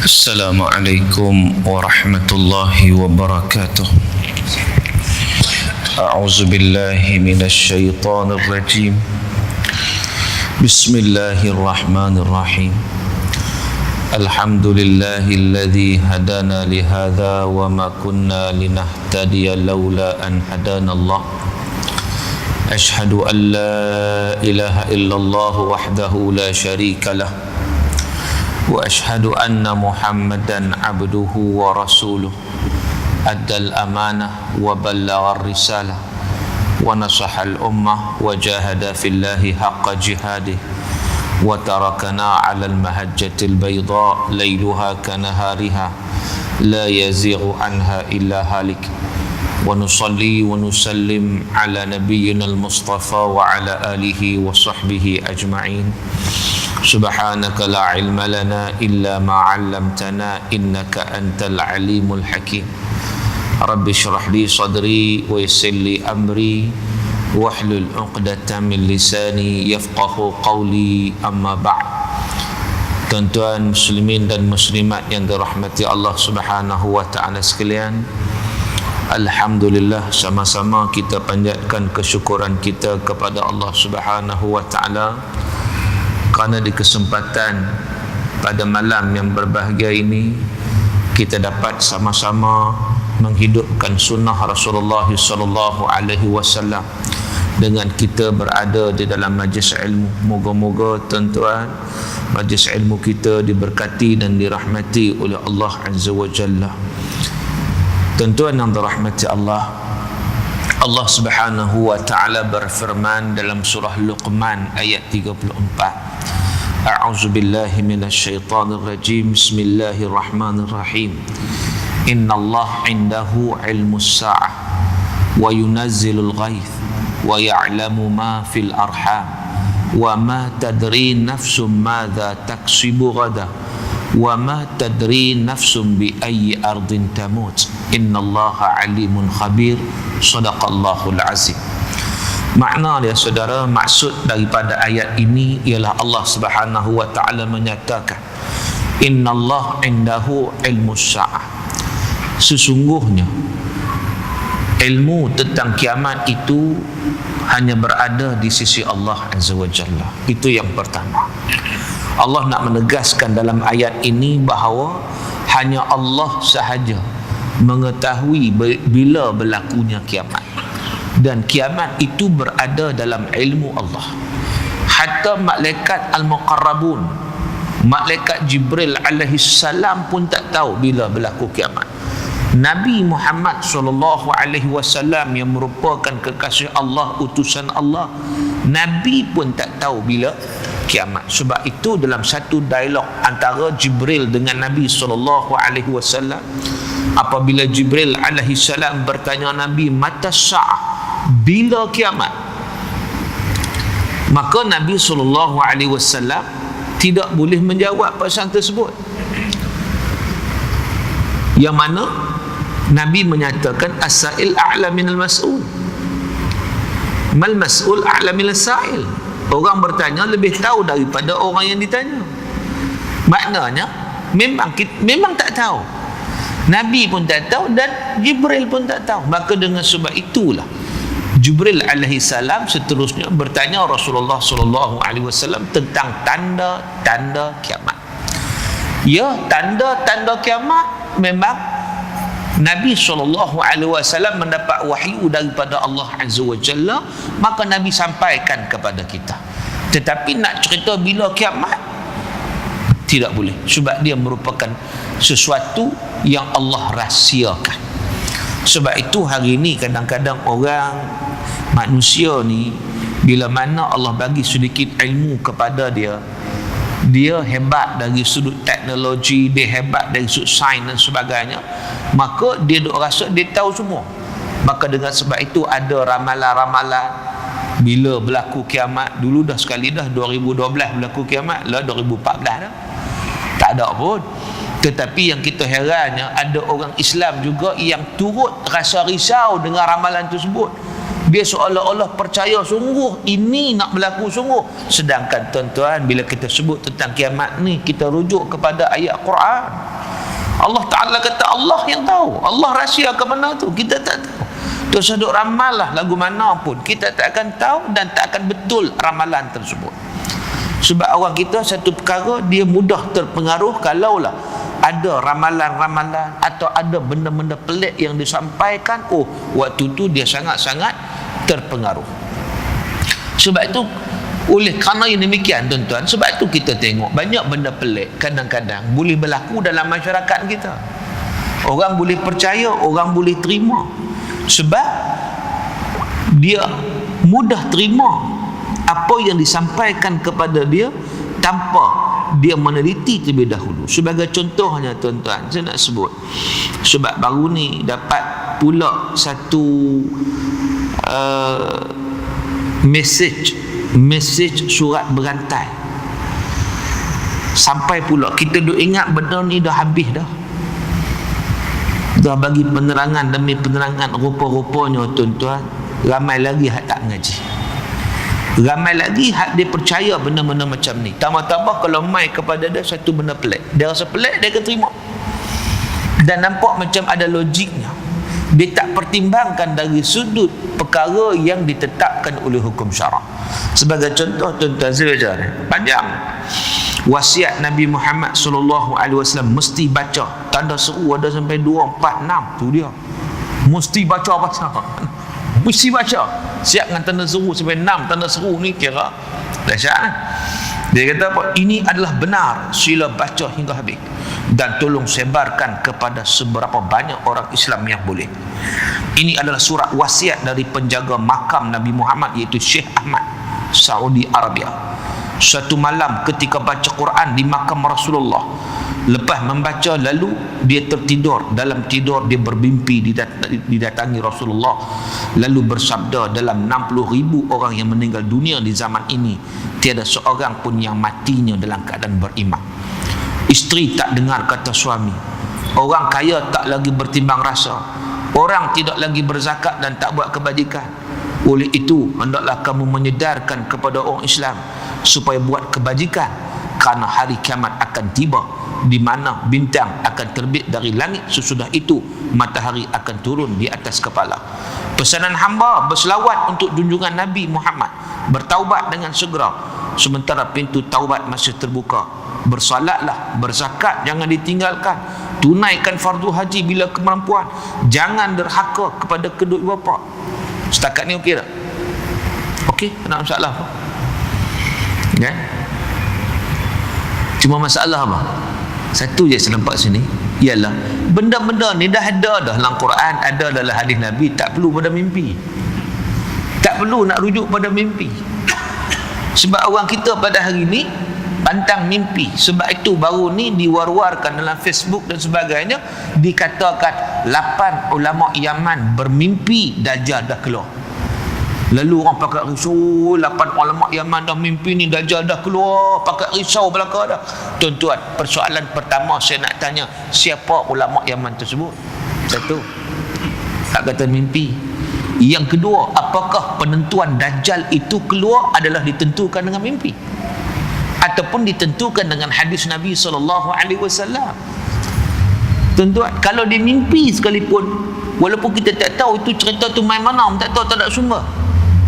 Assalamualaikum warahmatullahi wabarakatuh. A'udzu billahi minasy syaithanir rajim. Bismillahirrahmanirrahim. Alhamdulillahilladzi hadana li hadza wa ma kunna linahtadiya laula an hadanallah. Ashhadu an la ilaha illallah wahdahu la syarika lah. وأشهد أن محمدا عبده ورسوله أدى الأمانة وبلغ الرسالة ونصح الأمة وجاهد في الله حق جهاده وتركنا على المهجة البيضاء ليلها كنهارها لا يزيغ عنها إلا هالك ونصلي ونسلم على نبينا المصطفى وعلى آله وصحبه أجمعين. Subhanaka la ilma lana illa ma 'allamtana innaka antal alimul hakim. Rabbi shrah li sadri wa yassir li amri wahlul 'uqdatam min lisani yafqahu qawli, amma ba'd. Tuan-tuan muslimin dan muslimat yang dirahmati Allah Subhanahu wa taala sekalian, alhamdulillah, sama-sama kita panjatkan kesyukuran kita kepada Allah Subhanahu wa taala kerana di kesempatan pada malam yang berbahagia ini kita dapat sama-sama menghidupkan sunnah Rasulullah sallallahu alaihi wasallam dengan kita berada di dalam majlis ilmu. Moga-moga tuan-tuan majlis ilmu kita diberkati dan dirahmati oleh Allah Azza wa Jalla. Tuan-tuan yang dirahmati Allah, Allah Subhanahu wa taala berfirman dalam surah Luqman ayat 34. A'udzu billahi minasy syaithanir rajim. Bismillahirrahmanirrahim. Innallaha 'indahu 'ilmus sa'ah wa yunazzilul ghaits wa ya'lamu ma fil arham wa ma tadri nafsum madza taksibu ghadan wa ma tadri nafsum bi ayyi ardin tamut. Innallaha 'alimun khabir. Shadaqallahul azim. Makna dia saudara, maksud daripada ayat ini ialah Allah Subhanahu wa taala menyatakan innallaha 'indahu 'ilmus sa'ah. Sesungguhnya ilmu tentang kiamat itu hanya berada di sisi Allah Azza wa Jalla. Itu yang pertama. Allah nak menegaskan dalam ayat ini bahawa hanya Allah sahaja mengetahui bila berlakunya kiamat, dan kiamat itu berada dalam ilmu Allah. Hatta malaikat al-muqarrabun, malaikat Jibril alaihi salam pun tak tahu bila berlaku kiamat. Nabi Muhammad sallallahu alaihi wasallam yang merupakan kekasih Allah, utusan Allah, Nabi pun tak tahu bila kiamat. Sebab itu dalam satu dialog antara Jibril dengan Nabi sallallahu alaihi wasallam, apabila Jibril alaihi salam bertanya Nabi, mata sa'ah, bila kiamat, maka Nabi SAW tidak boleh menjawab pasal tersebut. Yang mana Nabi menyatakan as-sa'il a'la minal mas'ul. Mal mas'ul a'la minal sa'il. Orang bertanya lebih tahu daripada orang yang ditanya. Maknanya memang tak tahu. Nabi pun tak tahu dan Jibril pun tak tahu. Maka dengan sebab itulah Jibril alaihi salam seterusnya bertanya Rasulullah sallallahu alaihi wasallam tentang tanda-tanda kiamat. Ya, tanda-tanda kiamat memang Nabi sallallahu alaihi wasallam mendapat wahyu daripada Allah Azza wa Jalla, maka Nabi sampaikan kepada kita. Tetapi nak cerita bila kiamat tidak boleh, sebab dia merupakan sesuatu yang Allah rahsiakan. Sebab itu hari ini kadang-kadang orang, manusia ni, bila mana Allah bagi sedikit ilmu kepada dia, dia hebat dari sudut teknologi, dia hebat dari sudut sains dan sebagainya, maka dia duk rasa dia tahu semua. Maka dengan sebab itu ada ramalan-ramalan bila berlaku kiamat. Dulu dah sekali dah 2012 berlaku kiamat, lah 2014 dah tak ada pun. Tetapi yang kita herannya, ada orang Islam juga yang turut rasa risau dengan ramalan tersebut. Dia seolah-olah percaya sungguh ini nak berlaku sungguh. Sedangkan tuan-tuan, bila kita sebut tentang kiamat ni, kita rujuk kepada ayat Quran. Allah Ta'ala kata Allah yang tahu. Allah rahsia ke mana tu kita tak tahu. Terus duk ramal lah lagu mana pun, kita tak akan tahu dan tak akan betul ramalan tersebut. Sebab orang kita satu perkara, dia mudah terpengaruh kalaulah ada ramalan-ramalan atau ada benda-benda pelik yang disampaikan, waktu tu dia sangat-sangat terpengaruh. Sebab itu, oleh kerana yang demikian tuan-tuan, sebab itu kita tengok banyak benda pelik kadang-kadang boleh berlaku dalam masyarakat kita. Orang boleh percaya, orang boleh terima, sebab dia mudah terima apa yang disampaikan kepada dia tanpa dia meneliti terlebih dahulu. Sebagai contohnya tuan-tuan, saya nak sebut, sebab baru ni dapat pula satu mesej surat berantai sampai pula kita duk ingat benda ni dah habis dah bagi penerangan demi penerangan. Rupa-rupanya tuan-tuan, ramai lagi hak tak ngaji, ramai lagi hak dia percaya benda-benda macam ni. Tambah-tambah kalau mai kepada dia satu benda pelik, dia rasa pelik, dia akan terima dan nampak macam ada logiknya. Dia tak pertimbangkan dari sudut perkara yang ditetapkan oleh hukum syarak. Sebagai contoh tuan-tuan, saya baca ni panjang, wasiat Nabi Muhammad SAW mesti baca. Tanda seru ada sampai 2, 4, 6. Tu dia, mesti baca pasal mesti baca. Siap dengan tanda seru sampai 6 tanda seru ni, kira dahsyat kan? Dia kata apa? Ini adalah benar, sila baca hingga habis dan tolong sebarkan kepada seberapa banyak orang Islam yang boleh. Ini adalah surat wasiat dari penjaga makam Nabi Muhammad, iaitu Syekh Ahmad, Saudi Arabia. Suatu malam ketika baca Quran di makam Rasulullah, lepas membaca lalu dia tertidur. Dalam tidur dia bermimpi didatangi Rasulullah, lalu bersabda, dalam 60,000 orang yang meninggal dunia di zaman ini, tiada seorang pun yang matinya dalam keadaan beriman. Isteri tak dengar kata suami, orang kaya tak lagi bertimbang rasa, orang tidak lagi berzakat dan tak buat kebajikan. Oleh itu hendaklah kamu menyedarkan kepada orang Islam supaya buat kebajikan, kerana hari kiamat akan tiba di mana bintang akan terbit dari langit, sesudah itu matahari akan turun di atas kepala. Pesanan hamba berselawat untuk junjungan Nabi Muhammad, bertaubat dengan segera sementara pintu taubat masih terbuka. Bersalatlah, berzakat jangan ditinggalkan, tunaikan fardu haji bila kemampuan, jangan derhaka kepada kedua bapa. Setakat ni okey tak? Okey, tak ada masalah apa? Ya? Cuma masalah apa? Satu je saya nampak sini, ialah benda-benda ni dah ada dah dalam Quran, ada dalam hadis Nabi, tak perlu pada mimpi. Tak perlu nak rujuk pada mimpi. Sebab orang kita pada hari ni pantang mimpi. Sebab itu baru ni diwar-warkan dalam Facebook dan sebagainya, dikatakan 8 ulama Yaman bermimpi Dajjal dah keluar. Lalu orang pakai risau, 8 ulama Yaman dah mimpi ni Dajjal dah keluar, pakai risau belaka dah. Tuan-tuan, persoalan pertama saya nak tanya, siapa ulama Yaman tersebut? Satu, tak kata mimpi. Yang kedua, apakah penentuan Dajjal itu keluar adalah ditentukan dengan mimpi ataupun ditentukan dengan hadis Nabi SAW? Tuan-tuan, kalau dia mimpi sekalipun, walaupun kita tak tahu itu cerita tu main mana, tak tahu, tak ada sumber,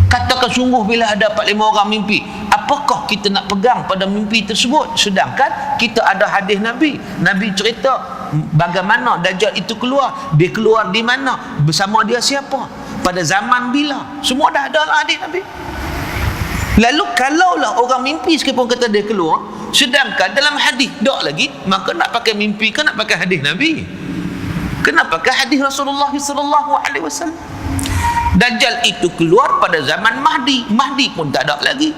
katakan sungguh bila ada 4-5 orang mimpi, apakah kita nak pegang pada mimpi tersebut? Sedangkan kita ada hadis Nabi, Nabi cerita bagaimana Dajjal itu keluar, dia keluar di mana, bersama dia siapa, pada zaman bila, semua dah ada hadis Nabi. Lalu kalaulah orang mimpi sekalipun kata dia keluar, sedangkan dalam hadis tak lagi, maka nak pakai mimpi ke nak pakai hadis Nabi? Kenapa pakai hadis Rasulullah SAW? Dajjal itu keluar pada zaman Mahdi, Mahdi pun tak ada lagi.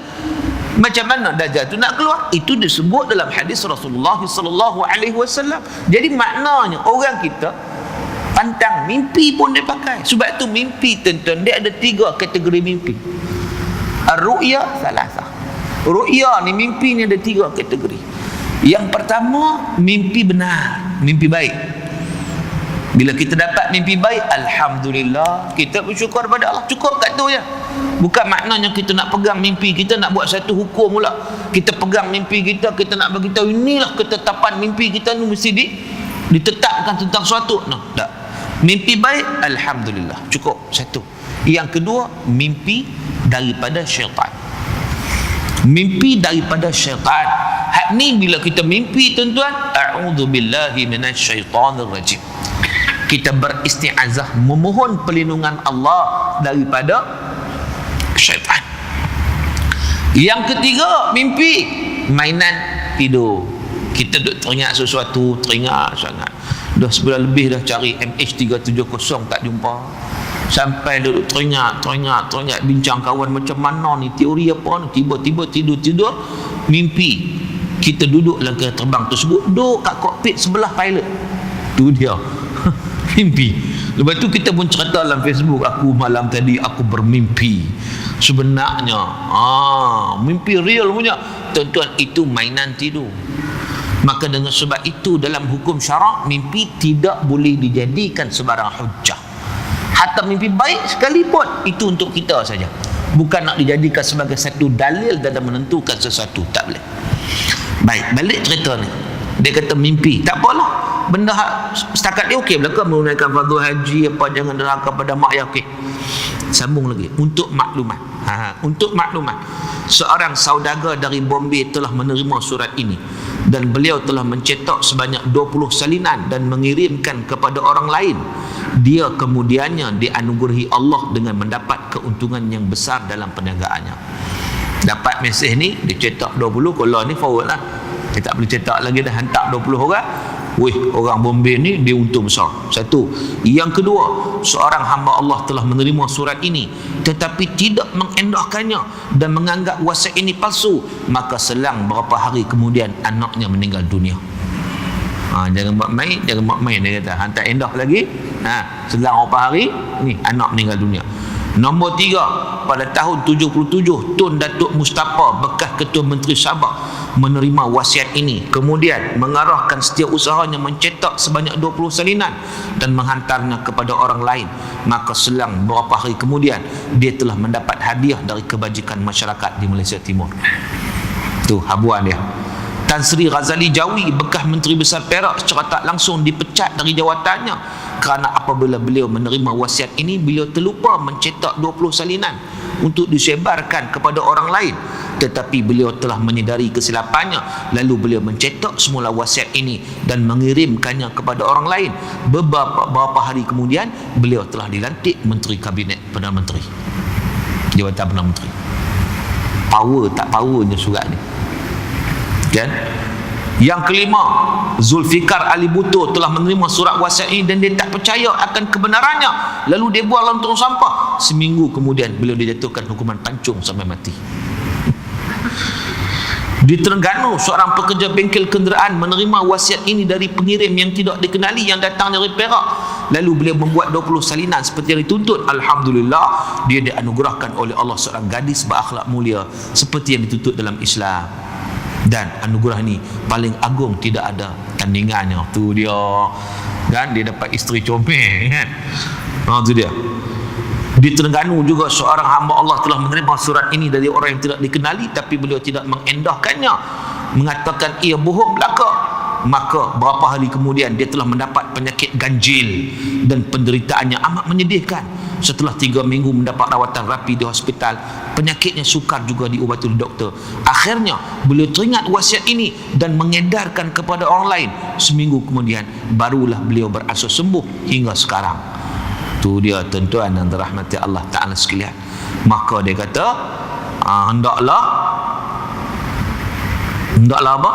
Macam mana Dajjal itu nak keluar? Itu disebut dalam hadis Rasulullah SAW. Jadi maknanya orang kita pantang mimpi pun dia pakai. Sebab itu mimpi tuan-tuan, dia ada 3 kategori mimpi. Ar-ru'ya thalatha. Ru'ya ni, mimpi ni ada 3 kategori. Yang pertama, mimpi benar, mimpi baik. Bila kita dapat mimpi baik, alhamdulillah, kita bersyukur pada Allah, cukup kat tu je. Bukan maknanya kita nak pegang mimpi kita, nak buat satu hukum pula. Kita pegang mimpi kita, kita nak beritahu inilah ketetapan mimpi kita ni mesti ditetapkan tentang suatu. Tak. Mimpi baik, alhamdulillah, cukup satu. Yang kedua, mimpi daripada syaitan. Mimpi daripada syaitan. Hak ni bila kita mimpi, tuan-tuan, a'udzubillahi minasyaitonir rajim. Kita beristiazah, memohon perlindungan Allah daripada syaitan. Yang ketiga, mimpi mainan tidur. Kita duk teringat sesuatu, teringat sangat. Dah sebulan lebih dah cari MH370 tak jumpa. Sampai duduk teringat bincang kawan macam mana ni, teori apa ni, tiba-tiba tidur mimpi kita duduk dalam kereta terbang tersebut, duduk kat kokpit sebelah pilot. Tu dia mimpi. Lepas tu kita pun cerita dalam Facebook, aku malam tadi aku bermimpi. Sebenarnya mimpi real punya, tuan-tuan, itu mainan tidur. Maka dengan sebab itu dalam hukum syarak, mimpi tidak boleh dijadikan sebarang hujjah. Hatta mimpi baik sekalipun, itu untuk kita saja, bukan nak dijadikan sebagai satu dalil dalam menentukan sesuatu. Tak boleh. Baik, balik cerita ni. Dia kata mimpi, tak apalah, benda setakat dia okey belaka, menunaikan fardu haji apa, jangan derhaka pada mak ayah, okey. Sambung lagi, untuk maklumat. Untuk maklumat, seorang saudagar dari Bombay telah menerima surat ini dan beliau telah mencetak sebanyak 20 salinan dan mengirimkan kepada orang lain. Dia kemudiannya dianugerahi Allah dengan mendapat keuntungan yang besar dalam perniagaannya. Dapat mesej ni, dia cetak 20, kalau ni forward lah, dia tak boleh cetak lagi dah, hantar 20 orang. Wih, orang Bombay ni dia untung besar. Satu. Yang kedua, seorang hamba Allah telah menerima surat ini tetapi tidak mengendahkannya dan menganggap wasiat ini palsu, maka selang berapa hari kemudian anaknya meninggal dunia. Jangan buat main, dia kata, hantar endah lagi. Selang berapa hari ni anak meninggal dunia. Nombor 3, pada tahun 77 Tun Datuk Mustafa, bekas Ketua Menteri Sabah, menerima wasiat ini, kemudian mengarahkan setiap usahanya mencetak sebanyak 20 salinan dan menghantarnya kepada orang lain. Maka selang beberapa hari kemudian dia telah mendapat hadiah dari kebajikan masyarakat di Malaysia Timur. Tu habuan dia. Tan Sri Razali Jawi, bekas Menteri Besar Perak, secara tak langsung dipecat dari jawatannya kerana apabila beliau menerima wasiat ini, beliau terlupa mencetak 20 salinan untuk disebarkan kepada orang lain. Tetapi beliau telah menyedari kesilapannya, lalu beliau mencetak semula wasiat ini dan mengirimkannya kepada orang lain. Beberapa hari kemudian beliau telah dilantik Menteri Kabinet Perdana Menteri, jawatan Perdana Menteri. Power tak powernya surat ni kan? Yang kelima, Zulfikar Ali Bhutto telah menerima surat wasiat ini dan dia tak percaya akan kebenarannya, lalu dia buang dalam tong sampah. Seminggu kemudian beliau dijatuhkan hukuman pancung sampai mati. Di Terengganu, seorang pekerja bengkel kenderaan menerima wasiat ini dari pengirim yang tidak dikenali yang datang dari Perak. Lalu beliau membuat 20 salinan seperti yang dituntut. Alhamdulillah, dia dianugerahkan oleh Allah seorang gadis berakhlak mulia seperti yang dituntut dalam Islam. Dan anugerah ni paling agung, tidak ada tandingannya. Tu dia kan, dia dapat isteri comel kan. Tu dia. Di Terengganu juga seorang hamba Allah telah menerima surat ini dari orang yang tidak dikenali, tapi beliau tidak mengendahkannya, mengatakan ia bohong belaka. Maka beberapa hari kemudian dia telah mendapat penyakit ganjil dan penderitaannya amat menyedihkan. Setelah 3 minggu mendapat rawatan rapi di hospital, penyakitnya sukar juga diubati oleh doktor. Akhirnya beliau teringat wasiat ini dan mengedarkan kepada orang lain. Seminggu kemudian barulah beliau berasas sembuh hingga sekarang. Tu dia tuan-tuan yang dirahmati Allah Ta'ala sekalian. Maka dia kata, hendaklah apa?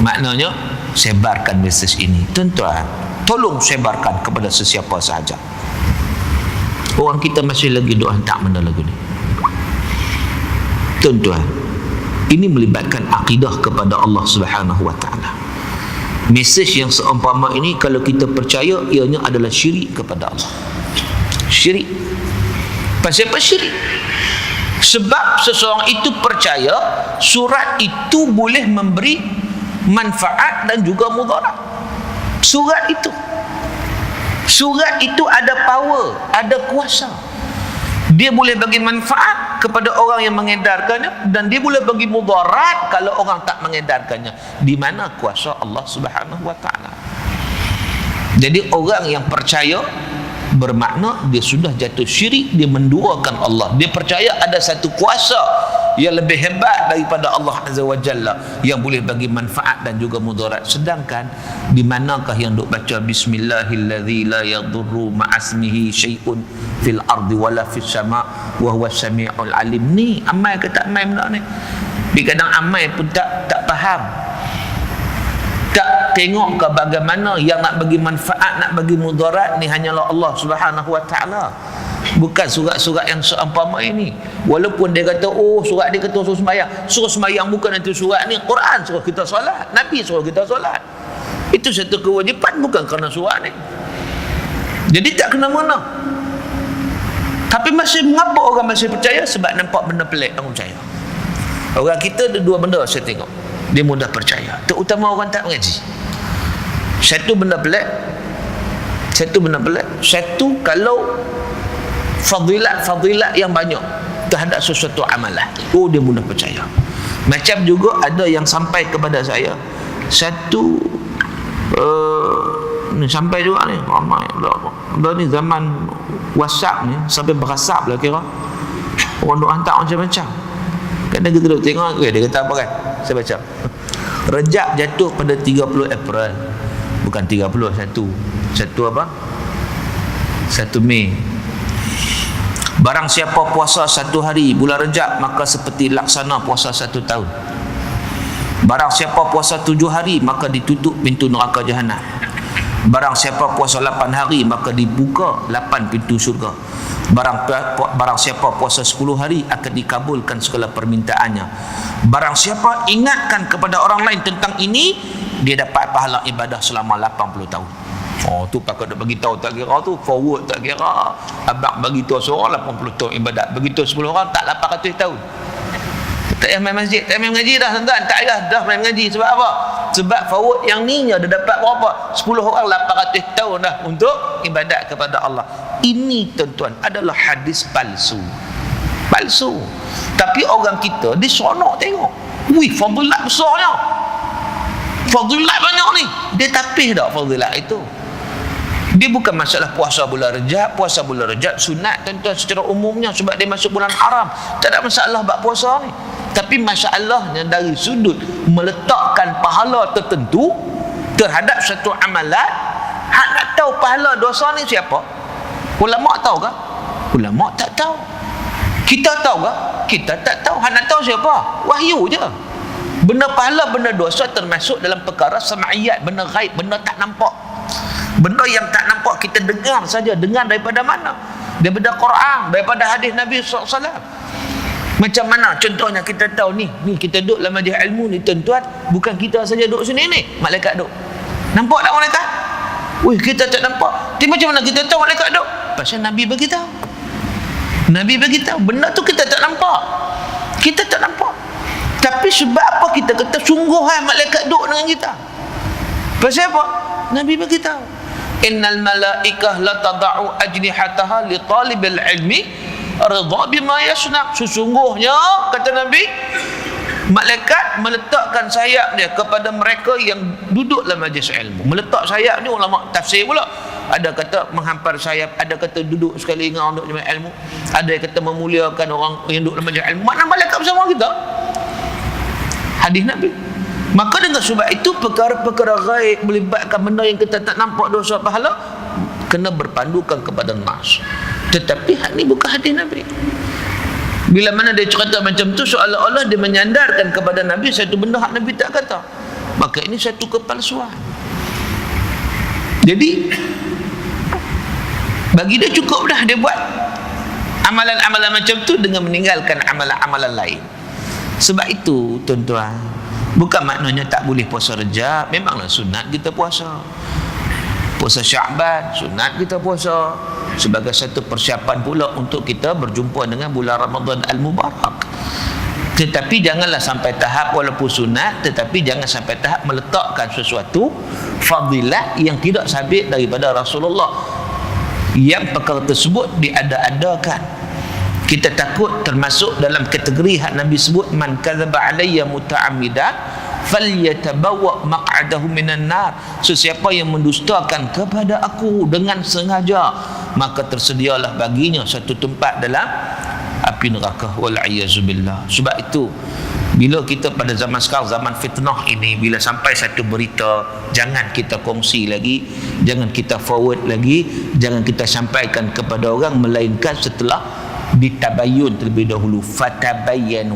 Maknanya sebarkan mesej ini. Tuan-tuan, tolong sebarkan kepada sesiapa sahaja. Orang kita masih lagi doa hantar benda lagu ni. Tuan-tuan, ini melibatkan akidah kepada Allah Subhanahu wa Ta'ala. Mesej yang seumpama ini kalau kita percaya, ianya adalah syirik kepada Allah. Syirik. Pasal apa syirik? Sebab seseorang itu percaya surat itu boleh memberi manfaat dan juga mudarat. Surat itu ada power, ada kuasa. Dia boleh bagi manfaat, kepada orang yang mengedarkannya, dan dia boleh bagi mudarat kalau orang tak mengedarkannya. Di mana kuasa Allah Subhanahu wa taala? Jadi orang yang percaya bermakna dia sudah jatuh syirik, dia menduakan Allah. Dia percaya ada satu kuasa yang lebih hebat daripada Allah Azza wa Jalla yang boleh bagi manfaat dan juga mudarat. Sedangkan di manakah yang duk baca bismillahilladzi la yadurru ma'asmihi syai'un fil ardi wala fis sama' wa huwa samiul alim? Ni amal ke tak amal benda ni? Di kadang amal pun tak faham, tak tengok ke bagaimana yang nak bagi manfaat, nak bagi mudarat ni hanyalah Allah Subhanahu wa taala. Bukan surat-surat yang seumpama ini. Walaupun dia kata, oh surat dia kata suruh sembahyang. Suruh sembahyang bukan itu surat ni. Quran suruh kita solat, Nabi suruh kita solat. Itu satu kewajipan, bukan kerana surat ni. Jadi tak kena mengena. Tapi masih, mengapa orang masih percaya? Sebab nampak benda pelik orang percaya. Orang kita ada dua benda saya tengok dia mudah percaya, terutama orang tak mengaji. Satu benda pelik, satu kalau fadilat yang banyak terhadap sesuatu amalan, oh dia mudah percaya. Macam juga ada yang sampai kepada saya satu ni sampai juga ni ramai dah ni zaman WhatsApp ni sampai berasap lah kira orang duk hantar macam-macam. Kadang kita duk tengok, dia kata apa kan, saya baca Rejab jatuh pada 30 April, bukan 31 apa, 1 Mei. Barang siapa puasa 1 hari bulan Rejab, maka seperti laksana puasa 1 tahun. Barang siapa puasa 7 hari, maka ditutup pintu neraka Jahannam. Barang siapa puasa 8 hari, maka dibuka 8 pintu syurga. Barang siapa puasa 10 hari, akan dikabulkan segala permintaannya. Barang siapa ingatkan kepada orang lain tentang ini, dia dapat pahala ibadah selama 80 tahun. Oh tu pakai nak bagi tahu tak kira, tu forward tak kira. Abang bagi tahu seorang 80 tahun ibadat, begitu 10 orang tak 800 tahun. Tak payah main masjid, tak payah main ngaji dah tuan-tuan, tak payah dah main ngaji. Sebab apa? Sebab forward yang ni nya dia dapat berapa? 10 orang 800 tahun dah untuk ibadat kepada Allah. Ini tuan-tuan adalah hadis palsu. Tapi orang kita diseronok tengok. Wih, fadilat besarnya, fadilat banyak ni. Dia tapih tak fadilat itu? Dia bukan masalah puasa bulan Rejab. Puasa bulan Rejab sunat tuan-tuan secara umumnya, sebab dia masuk bulan haram. Tak ada masalah bab puasa ni. Tapi masalahnya dari sudut meletakkan pahala tertentu terhadap satu amalan. Hak nak tahu pahala dosa ni siapa? Ulama tahu ke? Ulama tak tahu. Kita tahu ke? Kita tak tahu. Hak nak tahu siapa? Wahyu je. Benda pahala, benda dosa termasuk dalam perkara sam'iyat, benda ghaib, benda tak nampak. Benda yang tak nampak kita dengar saja. Dengar daripada mana? Daripada Quran, daripada hadis Nabi SAW. Macam mana contohnya kita tahu ni kita duduk dalam majlis ilmu ni tuan-tuan, bukan kita saja duduk sini ni, malaikat duduk. Nampak tak malaikat? Wih, kita tak nampak. Tapi macam mana kita tahu malaikat duduk? Pasal Nabi bagi tahu. Nabi bagi tahu. Benda tu kita tak nampak. Kita tak nampak. Tapi sebab apa kita kata sungguh malaikat duduk dengan kita? Pasal apa? Nabi bagi tahu. Innal malaikah la tada'u ajnihataha li talibil ilmi ridha bima yasna'. Sesungguhnya kata Nabi, malaikat meletakkan sayap dia kepada mereka yang duduk dalam majlis ilmu. Meletak sayap ni ulama tafsir pula. Ada kata menghampar sayap, ada kata duduk sekali dengan orang duduk dalam ilmu, ada yang kata memuliakan orang yang duduk dalam majlis ilmu. Mana malaikat bersama kita? Hadis Nabi. Maka dengan sebab itu perkara-perkara ghaib melibatkan benda yang kita tak nampak dosa pahala, kena berpandukan kepada nas. Tetapi hak ni bukan hadis Nabi. Bila mana dia cerita macam tu, seolah-olah dia menyandarkan kepada Nabi satu benda hak Nabi tak kata. Maka ini satu kepalsuan. Jadi bagi dia cukup dah dia buat amalan-amalan macam tu dengan meninggalkan amalan-amalan lain. Sebab itu tuan-tuan, bukan maknanya tak boleh puasa Rejab. Memanglah sunat kita puasa. Puasa Sya'ban, sunat kita puasa sebagai satu persiapan pula untuk kita berjumpa dengan bulan Ramadan Al-Mubarak. Tetapi janganlah sampai tahap walaupun sunat, tetapi jangan sampai tahap meletakkan sesuatu fadilat yang tidak sabit daripada Rasulullah, yang perkara tersebut diada-adakan. Kita takut termasuk dalam kategori hak Nabi sebut, man kadzaba alayya muta'ammidan falyatabawa maq'adahu minan nar. Sesiapa yang mendustakan kepada aku dengan sengaja, maka tersedialah baginya satu tempat dalam api neraka, wal a'yazubillah. Sebab itu bila kita pada zaman sekarang, zaman fitnah ini, bila sampai satu berita, jangan kita kongsi lagi, jangan kita forward lagi, jangan kita sampaikan kepada orang, melainkan setelah ditabayyun terlebih dahulu. Fatabayyanu.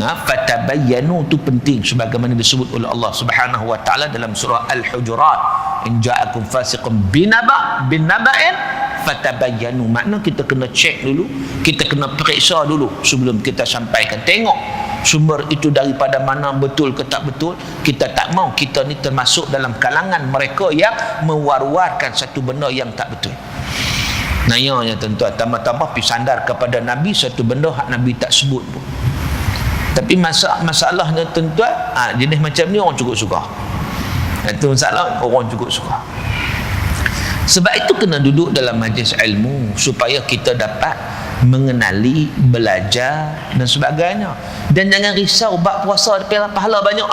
Fatabayyanu itu penting, sebagaimana disebut oleh Allah Subhanahu wa taala dalam surah Al-Hujurat, in ja'akum fasiqun binaba'in fatabayyanu. Makna kita kena cek dulu, kita kena periksa dulu sebelum kita sampaikan. Tengok sumber itu daripada mana, betul ke tak betul. Kita tak mau kita ni termasuk dalam kalangan mereka yang mewar-warkan satu benda yang tak betul. Nayanya tuan-tuan, tambah-tambah pergi sandar kepada Nabi satu benda hak Nabi tak sebut pun. Tapi masalahnya tuan-tuan, jenis macam ni orang cukup suka. Itu masalah, orang cukup suka. Sebab itu kena duduk dalam majlis ilmu supaya kita dapat mengenali, belajar dan sebagainya. Dan jangan risau bab puasa, pahala banyak.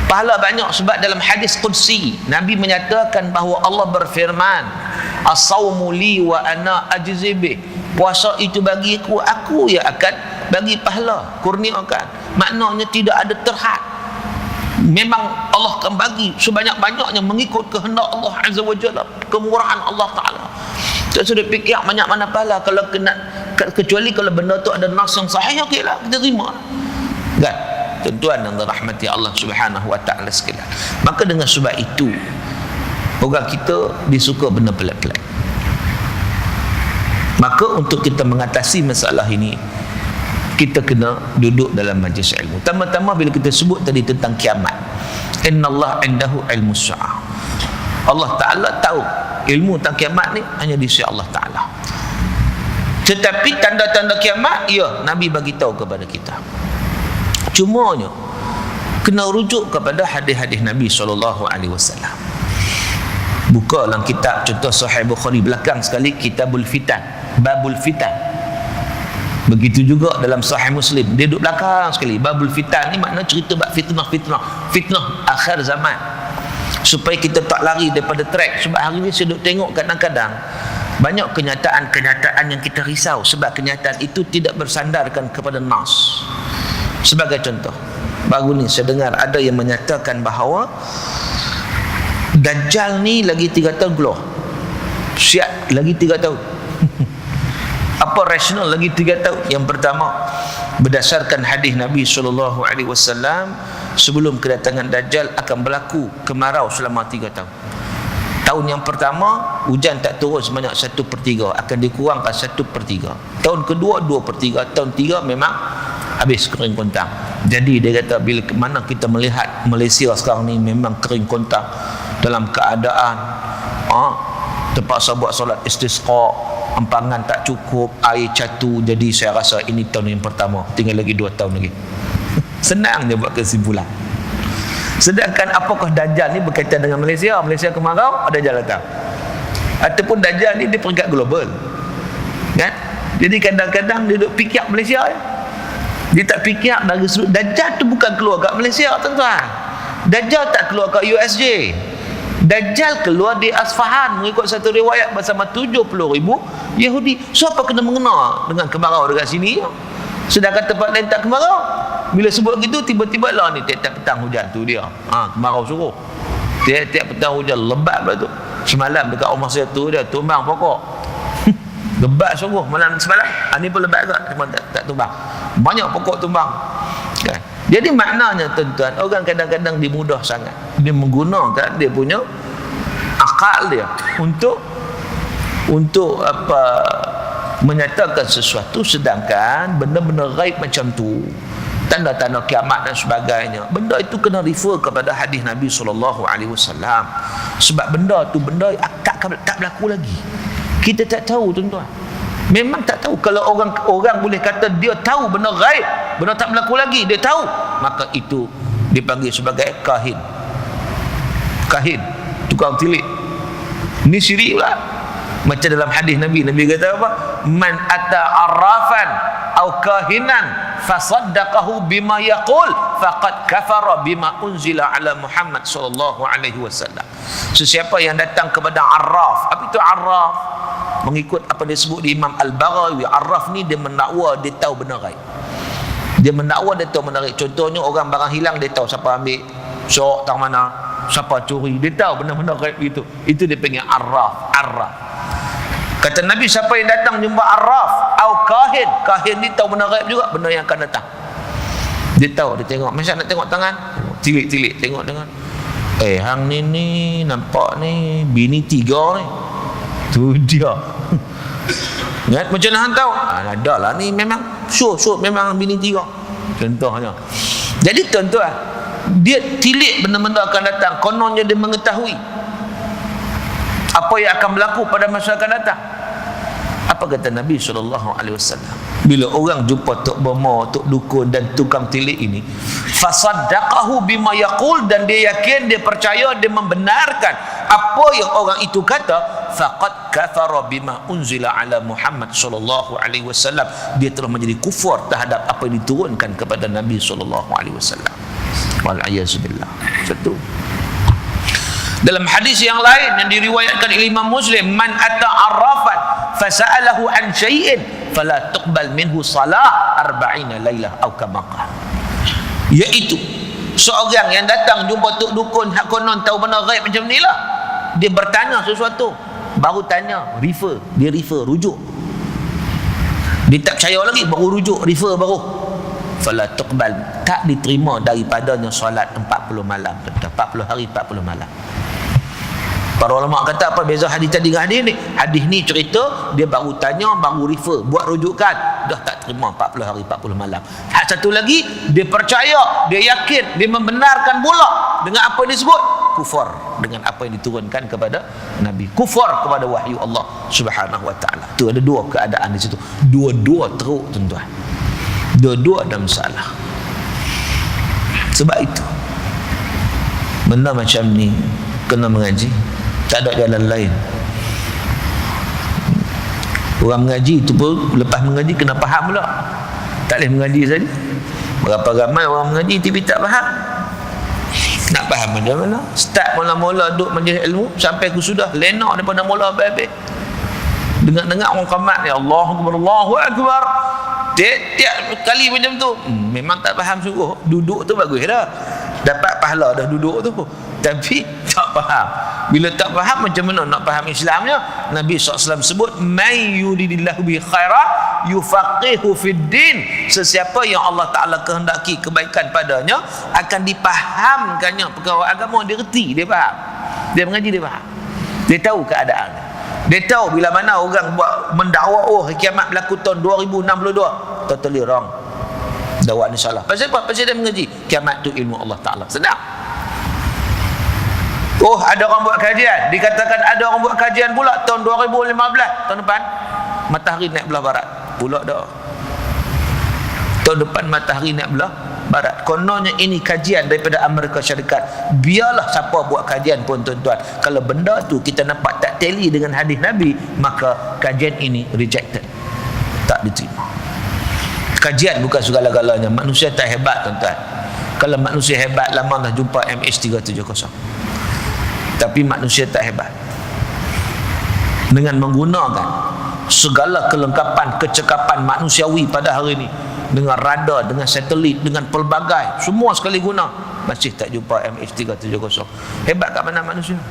Pahala banyak sebab dalam hadis qudsi Nabi menyatakan bahawa Allah berfirman, as-sawmu li wa ana ajzi bih. Puasa itu bagi aku yang akan bagi pahala, kurniakan. Maknanya tidak ada terhad. Memang Allah akan bagi sebanyak-banyaknya mengikut kehendak Allah Azza wa Jalla, kemurahan Allah Ta'ala. Tak sudah fikir banyak mana pahala. Kalau kena, kecuali kalau benda tu ada nas yang sahih, okeylah, kita terima kan, tuan-tuan yang dirahmati Allah Subhanahu wa Ta'ala sekalian. Maka dengan sebab itu orang kita disuka benda pelik-pelik. Maka untuk kita mengatasi masalah ini, kita kena duduk dalam majlis ilmu. Tama-tama bila kita sebut tadi tentang kiamat, innallaha indahu ilmus sa'ah. Allah Ta'ala tahu ilmu tentang kiamat ni hanya di sisi Allah Ta'ala. Tetapi tanda-tanda kiamat, ya, Nabi bagi tahu kepada kita. Cumanya kena rujuk kepada hadis-hadis Nabi SAW. Buka dalam kitab, contoh Sahih Bukhari belakang sekali, Kitabul Fitan, Babul Fitan. Begitu juga dalam Sahih Muslim, dia duduk belakang sekali, Babul Fitan ni makna cerita bab fitnah akhir zaman, supaya kita tak lari daripada track. Sebab hari ni saya duduk tengok kadang-kadang banyak kenyataan yang kita risau, sebab kenyataan itu tidak bersandarkan kepada nas. Sebagai contoh, baru ni saya dengar ada yang menyatakan bahawa Dajjal ni lagi 3 tahun keluar. Siap lagi 3 tahun. Apa rasional lagi 3 tahun? Yang pertama, berdasarkan hadis Nabi SAW, sebelum kedatangan Dajjal akan berlaku kemarau selama 3 tahun. Tahun yang pertama hujan tak turun sebanyak 1/3, akan dikurangkan 1/3. Tahun kedua 2/3, tahun 3 memang habis kering kontang. Jadi dia kata bila mana kita melihat Malaysia sekarang ni memang kering kontang, dalam keadaan terpaksa buat solat istisqa, empangan tak cukup, air catu. Jadi saya rasa ini tahun yang pertama, tinggal lagi 2 tahun lagi. Senang dia buat kesimpulan. Sedangkan apakah Dajjal ni berkaitan dengan Malaysia? Malaysia kemarau, Dajjal datang. Ataupun Dajjal ni di peringkat global, kan? Jadi kadang-kadang dia duduk fikir Malaysia ya? Dia tak fikir dari sudut Dajjal tu bukan keluar kat Malaysia, tuan-tuan. Dajjal tak keluar kat USJ. Dajjal keluar di Asfahan mengikut satu riwayat bersama 70,000 Yahudi. Siapa kena mengena dengan kemarau dekat sini? Sedangkan tempat lain tak kemarau. Bila sebut gitu, tiba-tiba lah ni tiap-tiap petang hujan tu dia. Kemarau suruh. Tiap-tiap petang hujan, lebat pula tu. Semalam dekat rumah saya tu dia tumbang pokok. Lebat sungguh malam semalam. Ni pun lebat juga, cuma tak tumbang. Banyak pokok tumbang. Kan? Jadi maknanya tuan-tuan, orang kadang-kadang dia mudah sangat. Dia menggunakan dia punya akal dia untuk apa, menyatakan sesuatu, sedangkan benda-benda gaib macam tu, tanda-tanda kiamat dan sebagainya, benda itu kena refer kepada hadis Nabi SAW. Sebab benda tu benda tak berlaku lagi. Kita tak tahu tuan-tuan. Memang tak tahu. Kalau orang boleh kata dia tahu benda gaib, benda tak berlaku lagi, dia tahu, maka itu dipanggil sebagai kahin, tukang tilik. Ini syirik pula. Macam dalam hadis Nabi kata apa? Man ata arrafan au kahinan fasaddaqahu bima yaqul faqad kafara bima unzila ala Muhammad sallallahu alaihi wasallam. Sesiapa yang datang kepada arraf, apa itu arraf? Mengikut apa disebut di Imam Al-Baghawi, arraf ni dia mendakwa dia tahu benda gaib. Dia mendakwa dia tahu benda gaib. Contohnya orang barang hilang dia tahu siapa ambil, syok tak mana, siapa curi, dia tahu benda-benda gaib itu. Itu dia panggil arraf. Kata Nabi, siapa yang datang jumpa arraf au kahin ni tahu benda gaib juga, benda yang akan datang. Dia tahu, dia tengok, macam nak tengok tangan, tilik tengok tangan. Hang ni nampak ni bini 3 ni. Tu dia. Ingat macam mana hang tahu? Ada lah ni, memang sure memang bini 3. Contohnya. Jadi tuan-tuan, dia tilik benda-benda akan datang, kononnya dia mengetahui apa yang akan berlaku pada masa akan datang. Apa kata Nabi SAW? Bila orang jumpa Tok Bomo, Tok Dukun dan tukang tilik ini, fasaddaqahu bima yaqul, dan dia yakin, dia percaya, dia membenarkan apa yang orang itu kata, faqad kafara bima unzila ala Muhammad SAW. Dia telah menjadi kufur terhadap apa yang diturunkan kepada Nabi SAW. Wal a'yazubillah. Satu. Dalam hadis yang lain yang diriwayatkan oleh Imam Muslim, man ata arrafan fasa'alahu an syai'in fala tuqbal minhu salah 40 lailah atau kama qala. Iaitu seorang yang datang jumpa tok dukun hak konon tahu benda gaib macam inilah, dia bertanya sesuatu, baru tanya, dia refer rujuk, dia tak percaya lagi, baru rujuk, refer baru, fala tuqbal, tak diterima daripadanya solat 40 malam, 40 hari 40 malam. Para ulama kata apa beza hadis tadi dengan hadis ni? Hadis ni cerita dia baru tanya, baru refer, buat rujukan, dah tak terima 40 hari 40 malam. Hak satu lagi, dia percaya, dia yakin, dia membenarkan pula dengan apa yang disebut kufur dengan apa yang diturunkan kepada Nabi, kufur kepada wahyu Allah Subhanahu wa taala. Tu ada dua keadaan di situ. Dua-dua teruk tuan-tuan. Dua-dua ada masalah. Sebab itu benda macam ni kena mengaji. Tak ada jalan lain. Orang mengaji itu pun lepas mengaji kena faham pula. Tak boleh mengaji saja. Berapa ramai orang mengaji tapi tak faham. Nak faham macam mana? Start mula-mula duduk majlis ilmu sampai ke sudah lenak daripada mula habis. Dengar-dengar orang qamat, ya Allahu Akbar, Allahu Akbar. Tiap kali macam tu, memang tak faham sungguh. Duduk tu bagus dah, dapat pahala dah duduk tu, tapi tak faham. Bila tak faham, macam mana nak faham Islamnya? Nabi SAW sebut, may yuridillahu bi khairan yufaqihu fid din. Sesiapa yang Allah Ta'ala kehendaki kebaikan padanya, akan dipahamkannya perkara agama. Dia reti, dia faham, dia mengaji, dia faham, dia tahu keadaan. Dia tahu bila mana orang buat mendakwa, kiamat berlaku tahun 2062. Totally wrong. Dakwah ni salah. Pasal apa? Pasal dia mengaji. Kiamat tu ilmu Allah Ta'ala. Sedap. Ada orang buat kajian. Dikatakan ada orang buat kajian pula tahun 2015. Tahun depan matahari naik belah barat. Pula dah. Tahun depan matahari naik belah barat. Kononnya ini kajian daripada Amerika Syarikat. Biarlah siapa buat kajian pun tuan-tuan, kalau benda tu kita nampak tak tally dengan hadis Nabi, maka kajian ini rejected, tak diterima. Kajian bukan segala-galanya. Manusia tak hebat tuan-tuan. Kalau manusia hebat, lama dah jumpa MH370. Tapi manusia tak hebat. Dengan menggunakan segala kelengkapan kecekapan manusiawi pada hari ini, dengan radar, dengan satelit, dengan pelbagai, semua sekali guna, masih tak jumpa MH370. Hebat kat mana manusia?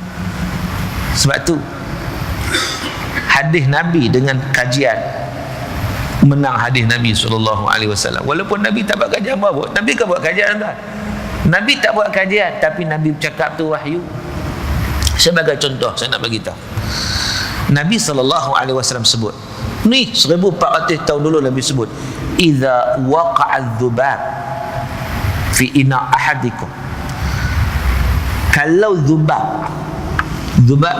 Sebab tu hadis Nabi dengan kajian menang hadis Nabi SAW. Walaupun Nabi tak buat kajian apa, Nabi kan buat kajian tuan. Nabi tak buat kajian, tapi Nabi bercakap tu wahyu. Sebagai contoh saya nak bagi tahu, Nabi SAW sebut, ni 1400 tahun dulu Nabi sebut, idza waqa'a dzubab fi ina ahadikum. Kalau dzubab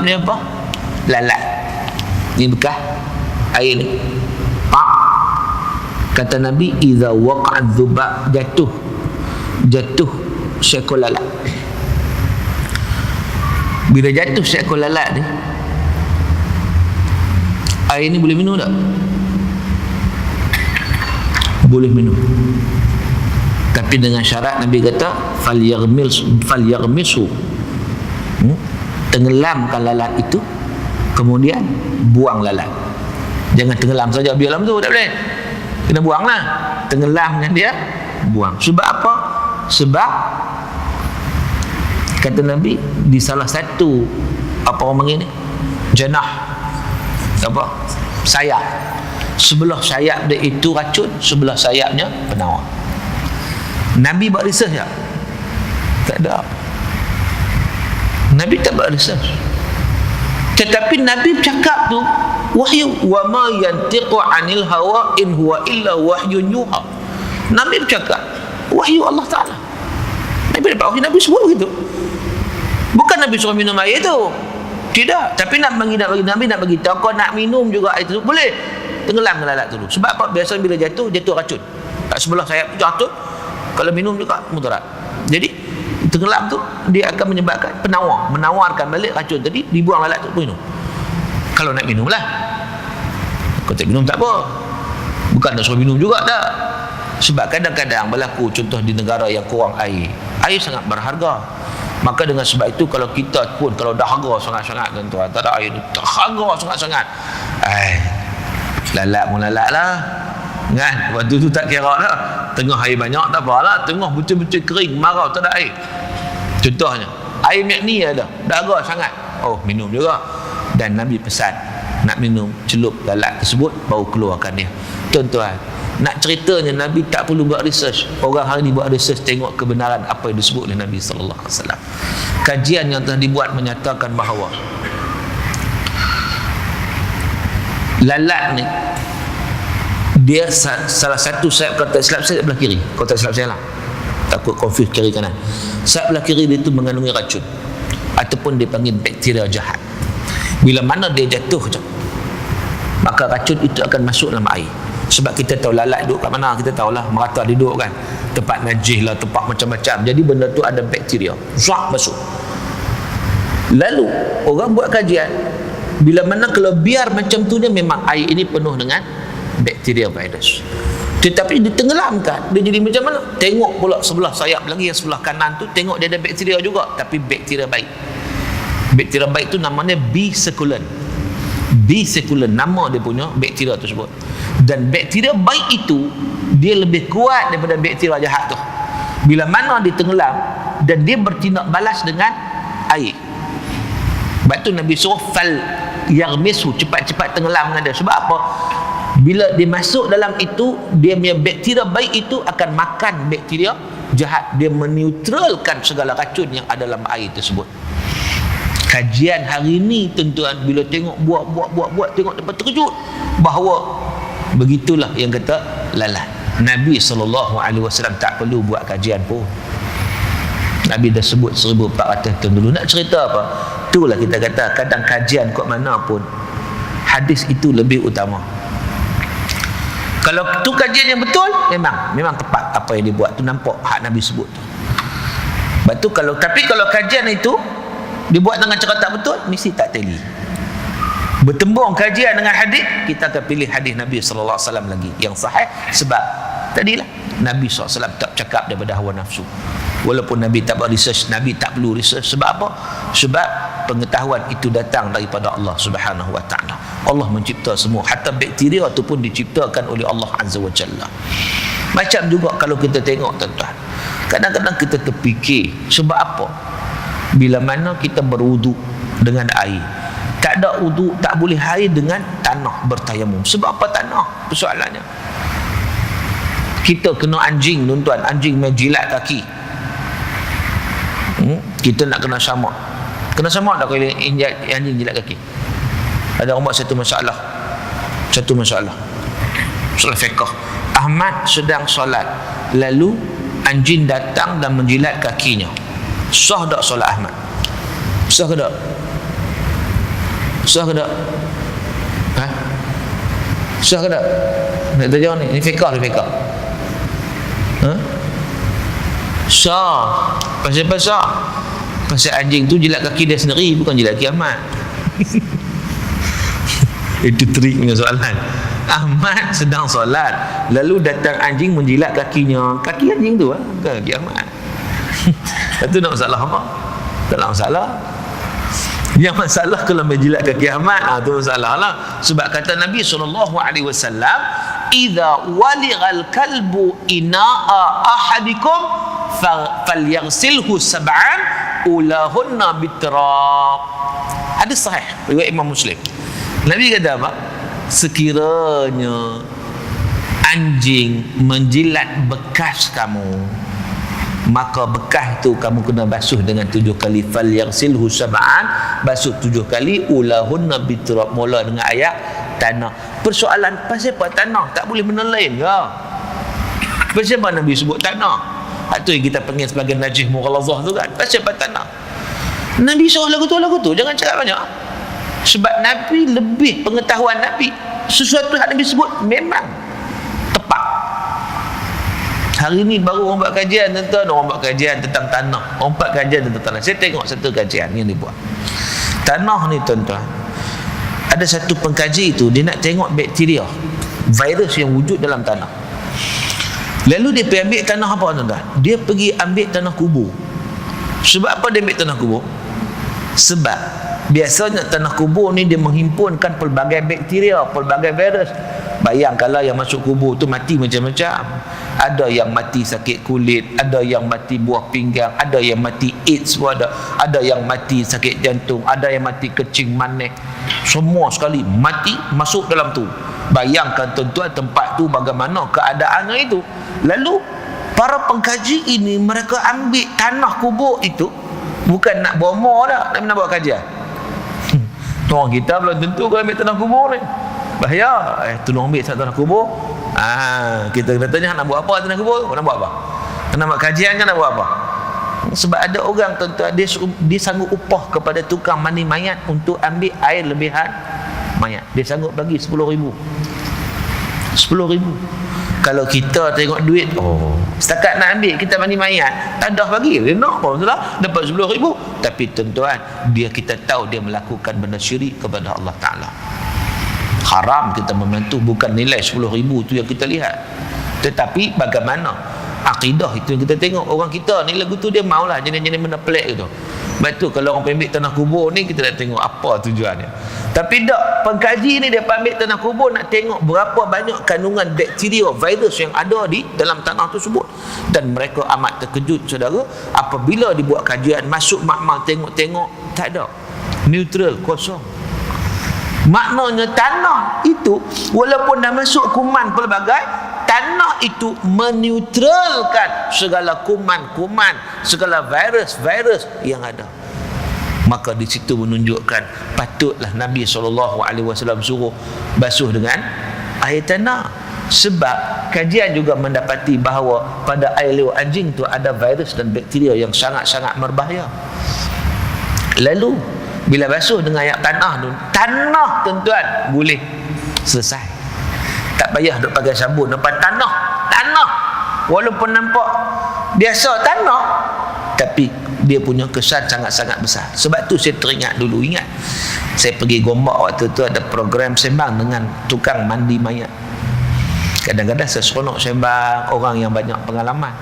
ni apa? Lalat. Ni bekas air ni. Pak. Kata Nabi, idza waqa'a dzubab, jatuh seekor lalat. Bila jatuh seekor lalat ni, Air ni boleh minum tak? Boleh minum. Tapi dengan syarat Nabi kata falyaghmisu. Tenggelamkan lalat itu, kemudian buang lalat. Jangan tenggelam saja biar dalam tu, tak boleh. Kena buanglah. Tenggelamkan dia, buang. Sebab apa? Sebab kata Nabi, di salah satu apa orang panggil ni, janah, apa, sayap, sebelah sayap dia itu racun, sebelah sayapnya penawar. Nabi buat research tak? Tak ada. Nabi tak buat research. Tetapi Nabi cakap tu wahyu, wa ma yantiqu anil hawa in huwa illa wahyun yuha. Nabi bercakap wahyu Allah Ta'ala. Nabi dapat wahyu, Nabi sebut begitu. Bukan Nabi suruh minum air tu, tidak. Tapi Nabi nak bagi tahu, kau nak minum juga air tu boleh, tenggelam lalat dulu. Sebab apa? Biasa bila jatuh racun kat sebelah sayap tu, jatuh. Kalau minum juga mudarat. Jadi tenggelam tu dia akan menyebabkan menawarkan balik racun tadi, dibuang lalat tu minum. Kalau nak minum lah. Kalau tak minum tak apa. Bukan nak suruh minum juga tak. Sebab kadang-kadang berlaku contoh di negara yang kurang air sangat berharga. Maka dengan sebab itu kalau kita pun kalau dah harga sangat-sangat tuan-tuan, tak ada air, tak harga sangat-sangat, lalat pun lalat lah kan. Waktu tu tak kira lah, tengah air banyak tak apalah, tengah betul-betul kering marau tak ada air. Contohnya air minyak ni ada, dah harga sangat, minum juga. Dan Nabi pesan nak minum, celup lalat tersebut baru keluarkan dia. Tuan-tuan, nak ceritanya Nabi tak perlu buat research. Orang hari ni buat research, tengok kebenaran apa yang disebut oleh Nabi sallallahu alaihi wasallam. Kajian yang telah dibuat menyatakan bahawa lalat ni dia salah satu sayap, kalau tak silap saya belah kiri, kalau tak silap saya lah, takut confuse kiri kanan, sayap belah kiri dia tu mengandungi racun ataupun dia panggil bakteria jahat. Bila mana dia jatuh je, maka racun itu akan masuk dalam air. Sebab kita tahu lalat duduk kat mana, kita tahulah merata dia duduk kan, tempat najis lah, tempat macam-macam. Jadi benda tu ada bakteria, zak masuk. Lalu orang buat kajian, bila mana kalau biar macam tu dia, memang air ini penuh dengan bakteria virus. Tetapi ditenggelamkan, dia jadi macam mana? Tengok pula sebelah sayap lagi, yang sebelah kanan tu tengok dia ada bakteria juga, tapi bakteria baik. Bakteria baik tu namanya B-circulant. B-circulant nama dia punya bakteria tersebut. Dan bakteria baik itu dia lebih kuat daripada bakteria jahat tu. Bila mana dia tenggelam dan dia bertindak balas dengan air. Sebab tu Nabi suruh fal yaghmisu, cepat-cepat tenggelam dengan dia. Sebab apa? Bila dia masuk dalam itu, dia punya bakteria baik itu akan makan bakteria jahat. Dia meneutralkan segala racun yang ada dalam air tersebut. Kajian hari ni tuan-tuan, bila tengok buat tengok dapat terkejut bahawa begitulah yang kata lalat. Nabi SAW tak perlu buat kajian pun. Nabi dah sebut 1400 tahun dulu. Nak cerita apa? Itulah kita kata, kadang kajian kat mana pun hadis itu lebih utama. Kalau tu kajian yang betul, memang tepat apa yang dibuat tu, nampak hak Nabi sebut tu. Sebab tu tapi kalau kajian itu dibuat dengan cara tak betul, mesti tak teli. Bertembung kajian dengan hadis, kita akan pilih hadis Nabi sallallahu alaihi wasallam lagi yang sahih. Sebab tadilah Nabi sallallahu alaihi wasallam tak cakap daripada hawa nafsu. Walaupun Nabi tak buat research, Nabi tak perlu research. Sebab apa? Sebab pengetahuan itu datang daripada Allah Subhanahu wa taala. Allah mencipta semua, hatta bakteria itu pun diciptakan oleh Allah Azza wa Jalla. Macam juga kalau kita tengok tuan-tuan, kadang-kadang kita terfikir, sebab apa? Bila mana kita berwuduk dengan air, tak ada wuduk, tak boleh air dengan tanah bertayamum. Sebab apa tanah? Persoalannya, kita kena anjing tuan-tuan, anjing main jilat kaki. Kita nak kena sama. Kena sama tak kalau anjing jilat kaki? Ada orang buat satu masalah fiqh. Ahmad sedang solat, lalu anjing datang dan menjilat kakinya. Sah tak solat Ahmad? Sah ke tak? Sah ke tak? Sah ke tak? Nak tahu ni? Ini fiqh. Sah. Pasal anjing tu jilat kaki dia sendiri, bukan jilat kaki Ahmad. Itu trik punya soalan. Ahmad sedang solat, lalu datang anjing menjilat kakinya. Kaki anjing tu kaki Ahmad. Itu nak masalah apa? Tak ada masalah. Yang masalah kalau menjilat kaki Ahmad, tu masalah lah. Sebab kata Nabi SAW, idza walighal kalbu ina'a ahadikum falyaghsilhu sab'an ulahunna bitraq. Hadis sahih riwayat Imam Muslim. Nabi kata apa? Sekiranya anjing menjilat bekas kamu, maka bekas tu kamu kena basuh dengan 7 kali. Falyaghsilhu sab'an, basuh 7 kali. Ulahunna bitraq, mula dengan ayat tanah. Persoalan pasal apa tanah? Tak boleh benda lain ke? Pasal apa Nabi sebut tanah? Itu yang kita panggil sebagai najis mughalazah tu kan. Pasal apa tanah? Nabi suruh lagu tu, jangan cakap banyak. Sebab Nabi lebih pengetahuan Nabi. Sesuatu yang Nabi sebut memang tepat. Hari ni baru orang buat kajian tentang tanah. Orang buat kajian tentang tanah. Saya tengok satu kajian yang dibuat. Tanah ni tuan-tuan, ada satu pengkaji itu, dia nak tengok bakteria, virus yang wujud dalam tanah. Lalu dia pergi ambil tanah apa tuan-tuan? Dia pergi ambil tanah kubur. Sebab apa dia ambil tanah kubur? Sebab biasanya tanah kubur ni dia menghimpunkan pelbagai bakteria, pelbagai virus. Bayangkanlah yang masuk kubur tu mati macam-macam. Ada yang mati sakit kulit, ada yang mati buah pinggang, ada yang mati AIDS pun ada yang mati sakit jantung, ada yang mati kecing manik. Semua sekali mati masuk dalam tu. Bayangkan tuan-tuan tempat tu bagaimana keadaannya itu. Lalu para pengkaji ini mereka ambil tanah kubur itu, bukan nak bomor dah, nak buat kajian. Orang kita belum tentu kalau ambil tanah kubur ni. Bahaya. Tolong ambil tanah kubur. Kita kena tanya nak buat apa tanah kubur? Nak buat apa? Nak buat kajian kan, nak buat apa? Sebab ada orang tuan-tuan, dia sanggup upah kepada tukang mandi mayat untuk ambil air lebihan mayat. Dia sanggup bagi 10,000. 10,000. Kalau kita tengok duit, setakat nak ambil kita mandi mayat, tak dah bagi, dia nak apa betul lah, dapat 10,000. Tapi tuan-tuan, kita tahu dia melakukan benda syirik kepada Allah Ta'ala. Haram kita membantu, bukan nilai 10,000 tu yang kita lihat, tetapi bagaimana akidah itu yang kita tengok. Orang kita ni lagu tu dia maulah jenis-jenis benda pelik gitu. Sebab tu kalau orang ambil tanah kubur ni, kita nak tengok apa tujuannya. Tapi tak, pengkaji ni dia ambil tanah kubur nak tengok berapa banyak kandungan bakteria, virus yang ada di dalam tanah tersebut. Dan mereka amat terkejut saudara, apabila dibuat kajian, masuk makmal tengok-tengok, tak ada, neutral, kosong. Maknanya tanah itu walaupun dah masuk kuman pelbagai, tanah itu meneutralkan segala kuman-kuman, segala virus-virus yang ada. Maka di situ menunjukkan patutlah Nabi SAW suruh basuh dengan air tanah. Sebab kajian juga mendapati bahawa pada air liur anjing tu ada virus dan bakteria yang sangat-sangat berbahaya. Lalu bila basuh dengan air tanah tu, tanah tuan-tuan boleh selesai. Tak payah duk pakai sabun, nampak tanah. Walaupun nampak biasa tanah, tapi dia punya kesan sangat-sangat besar. Sebab tu saya teringat dulu, ingat saya pergi Gombak waktu tu, ada program sembang dengan tukang mandi mayat. Kadang-kadang saya seronok sembang orang yang banyak pengalaman.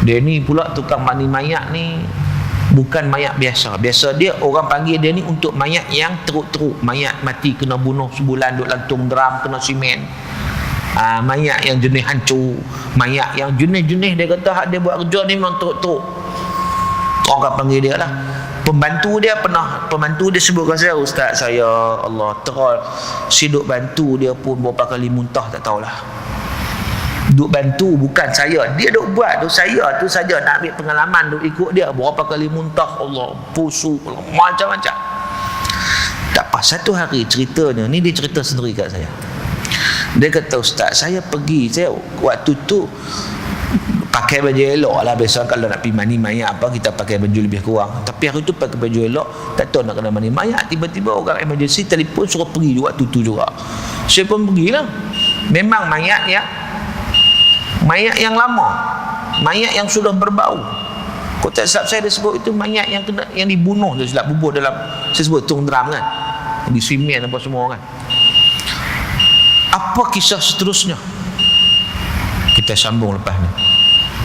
Dia ni pula tukang mandi mayat ni bukan mayat biasa. Biasa dia orang panggil dia ni untuk mayat yang teruk-teruk, mayat mati kena bunuh sebulan duk lantung drum kena simen. Mayat yang jenis hancur, mayat yang jenis-jenis dia kata hak dia buat kerja ni memang teruk-teruk. Orang panggil dia lah. Pembantu dia sebut kat saya, ustaz saya Allah terang si duk bantu dia pun berapa kali muntah tak tahulah. Duk bantu bukan saya, dia duk buat tu, saya tu saja nak ambil pengalaman duk ikut dia berapa kali muntah, Allah pusu Allah, macam-macam. Tak apa, satu hari ceritanya ni, dia cerita sendiri kat saya. Dia kata, ustaz saya pergi, saya waktu tu pakai baju elok lah. Biasa kalau nak pergi mandi mayat apa, kita pakai baju lebih kurang. Tapi hari tu pakai baju elok, tak tahu nak kena mandi mayat, tiba-tiba orang emergency telefon suruh pergi waktu tu juga. Saya pun pergilah. Memang mayat yang lama, mayat yang sudah berbau. Kau tak silap saya dia sebut itu mayat yang dibunuh, dia silap bubur dalam, saya sebut tung drum kan, di simen apa semua kan. Apa kisah seterusnya? Kita sambung lepas ni,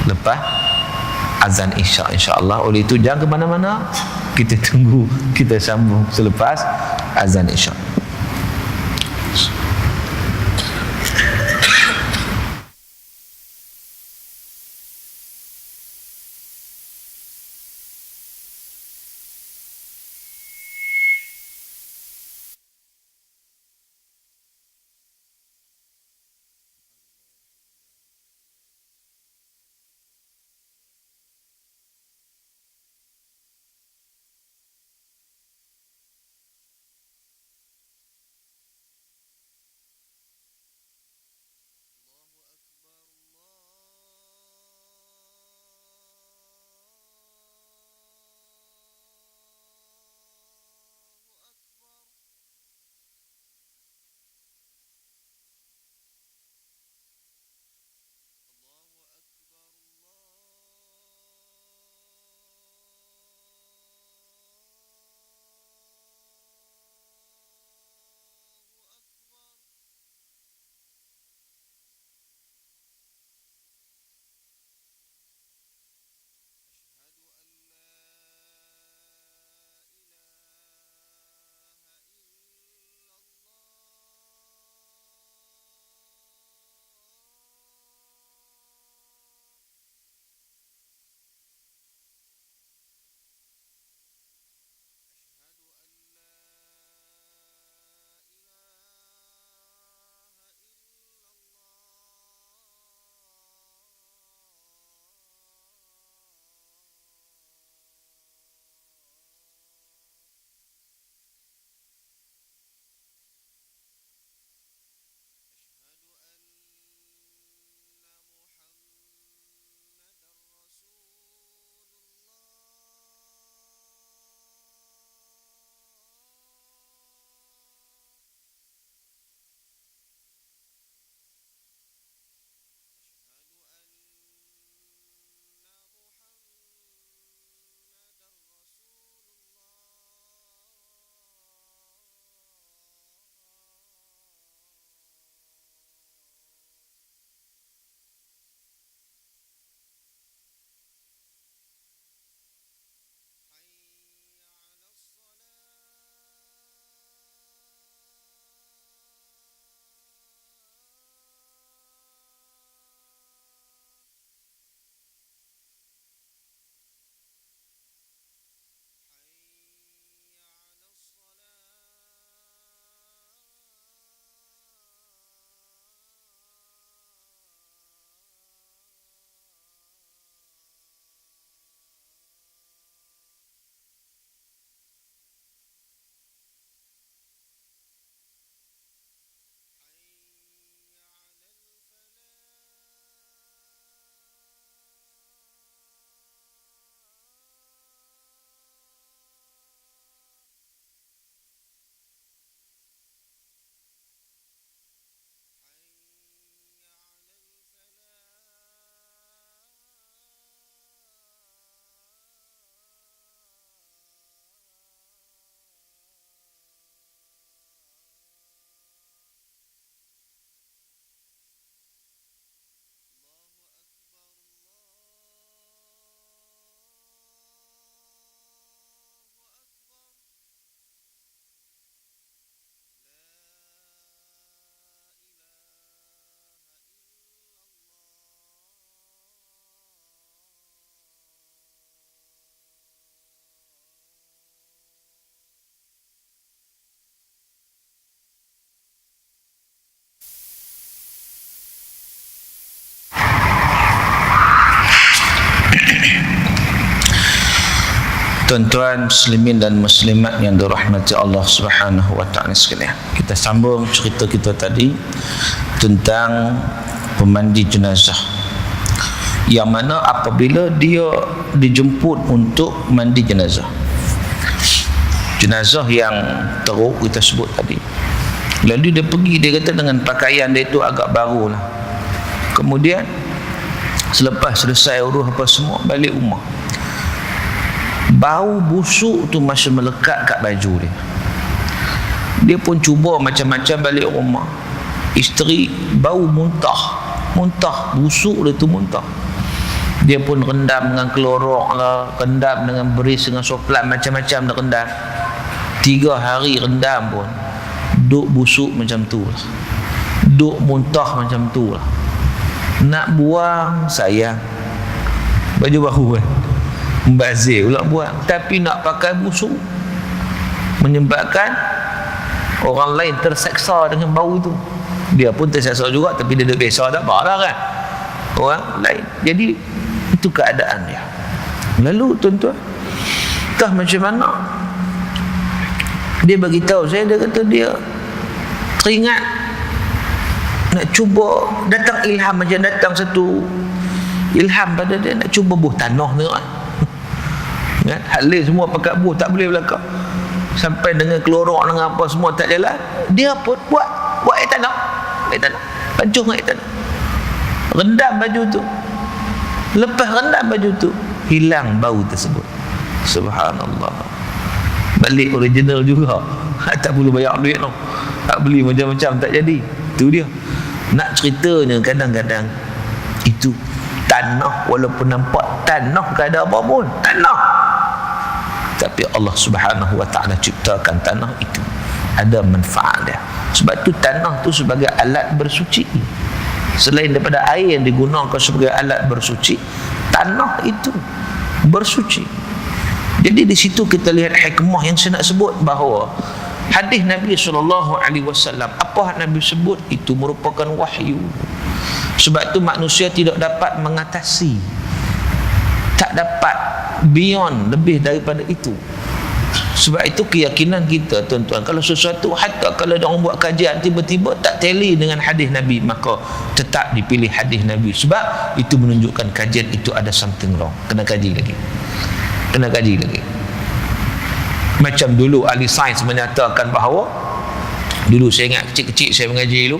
lepas azan isya, insya-Allah. Oleh itu jangan ke mana-mana, kita tunggu, kita sambung selepas azan isya. Tuan-tuan muslimin dan muslimat yang dirahmati Allah Subhanahu wa taala sekalian. Kita sambung cerita kita tadi tentang pemandi jenazah. Yang mana apabila dia dijemput untuk mandi jenazah. Jenazah yang teruk kita sebut tadi. Lalu dia pergi, dia kata dengan pakaian dia itu agak baru lah. Kemudian selepas selesai urus apa semua, balik rumah. Bau busuk tu masih melekat kat baju dia. Dia pun cuba macam-macam balik rumah. Isteri bau muntah, busuk dia tu muntah. Dia pun rendam dengan klorok lah, rendam dengan beris, dengan soplat, macam-macam dah rendam. 3 hari rendam pun duk busuk macam tu lah, duk muntah macam tu lah. Nak buang sayang, baju baru kan, membazir pula buang, tapi nak pakai busuk, menyebabkan orang lain terseksa dengan bau itu. Dia pun terseksa juga, tapi dia duduk biasa tak apa lah kan, orang lain. Jadi itu keadaan dia. Lalu tuan-tuan, entah macam mana dia bagi tahu saya, dia kata dia teringat nak cuba, datang ilham, macam datang satu ilham pada dia nak cuba buh tanah ni kan. Kan? Halil semua pakai buh tak boleh belakang. Sampai dengan klorok dengan apa semua tak jalan. Dia pun buat air tanah. Pancung air tanah. Rendam baju tu. Lepas rendam baju tu, hilang bau tersebut. Subhanallah. Balik original juga. Tak perlu bayar duit tau. Tak beli macam-macam tak jadi. Itu dia. Nak ceritanya kadang-kadang itu tanah, walaupun nampak tanah tak ada apa pun, tanah, tapi Allah Subhanahu wa ta'ala ciptakan tanah itu ada manfaat dia. Sebab tu tanah tu sebagai alat bersuci. Selain daripada air yang digunakan sebagai alat bersuci, tanah itu bersuci. Jadi di situ kita lihat hikmah yang saya nak sebut, bahawa hadis Nabi SAW, apa Nabi sebut itu merupakan wahyu. Sebab tu manusia tidak dapat mengatasi, tak dapat beyond, lebih daripada itu. Sebab itu keyakinan kita tuan-tuan, kalau sesuatu, hatta kalau orang buat kajian tiba-tiba tak tally dengan hadis Nabi, maka tetap dipilih hadis Nabi. Sebab itu menunjukkan kajian itu ada something wrong. Kena kaji lagi. Macam dulu ahli sains menyatakan bahawa, dulu saya ingat kecil-kecil saya mengaji dulu,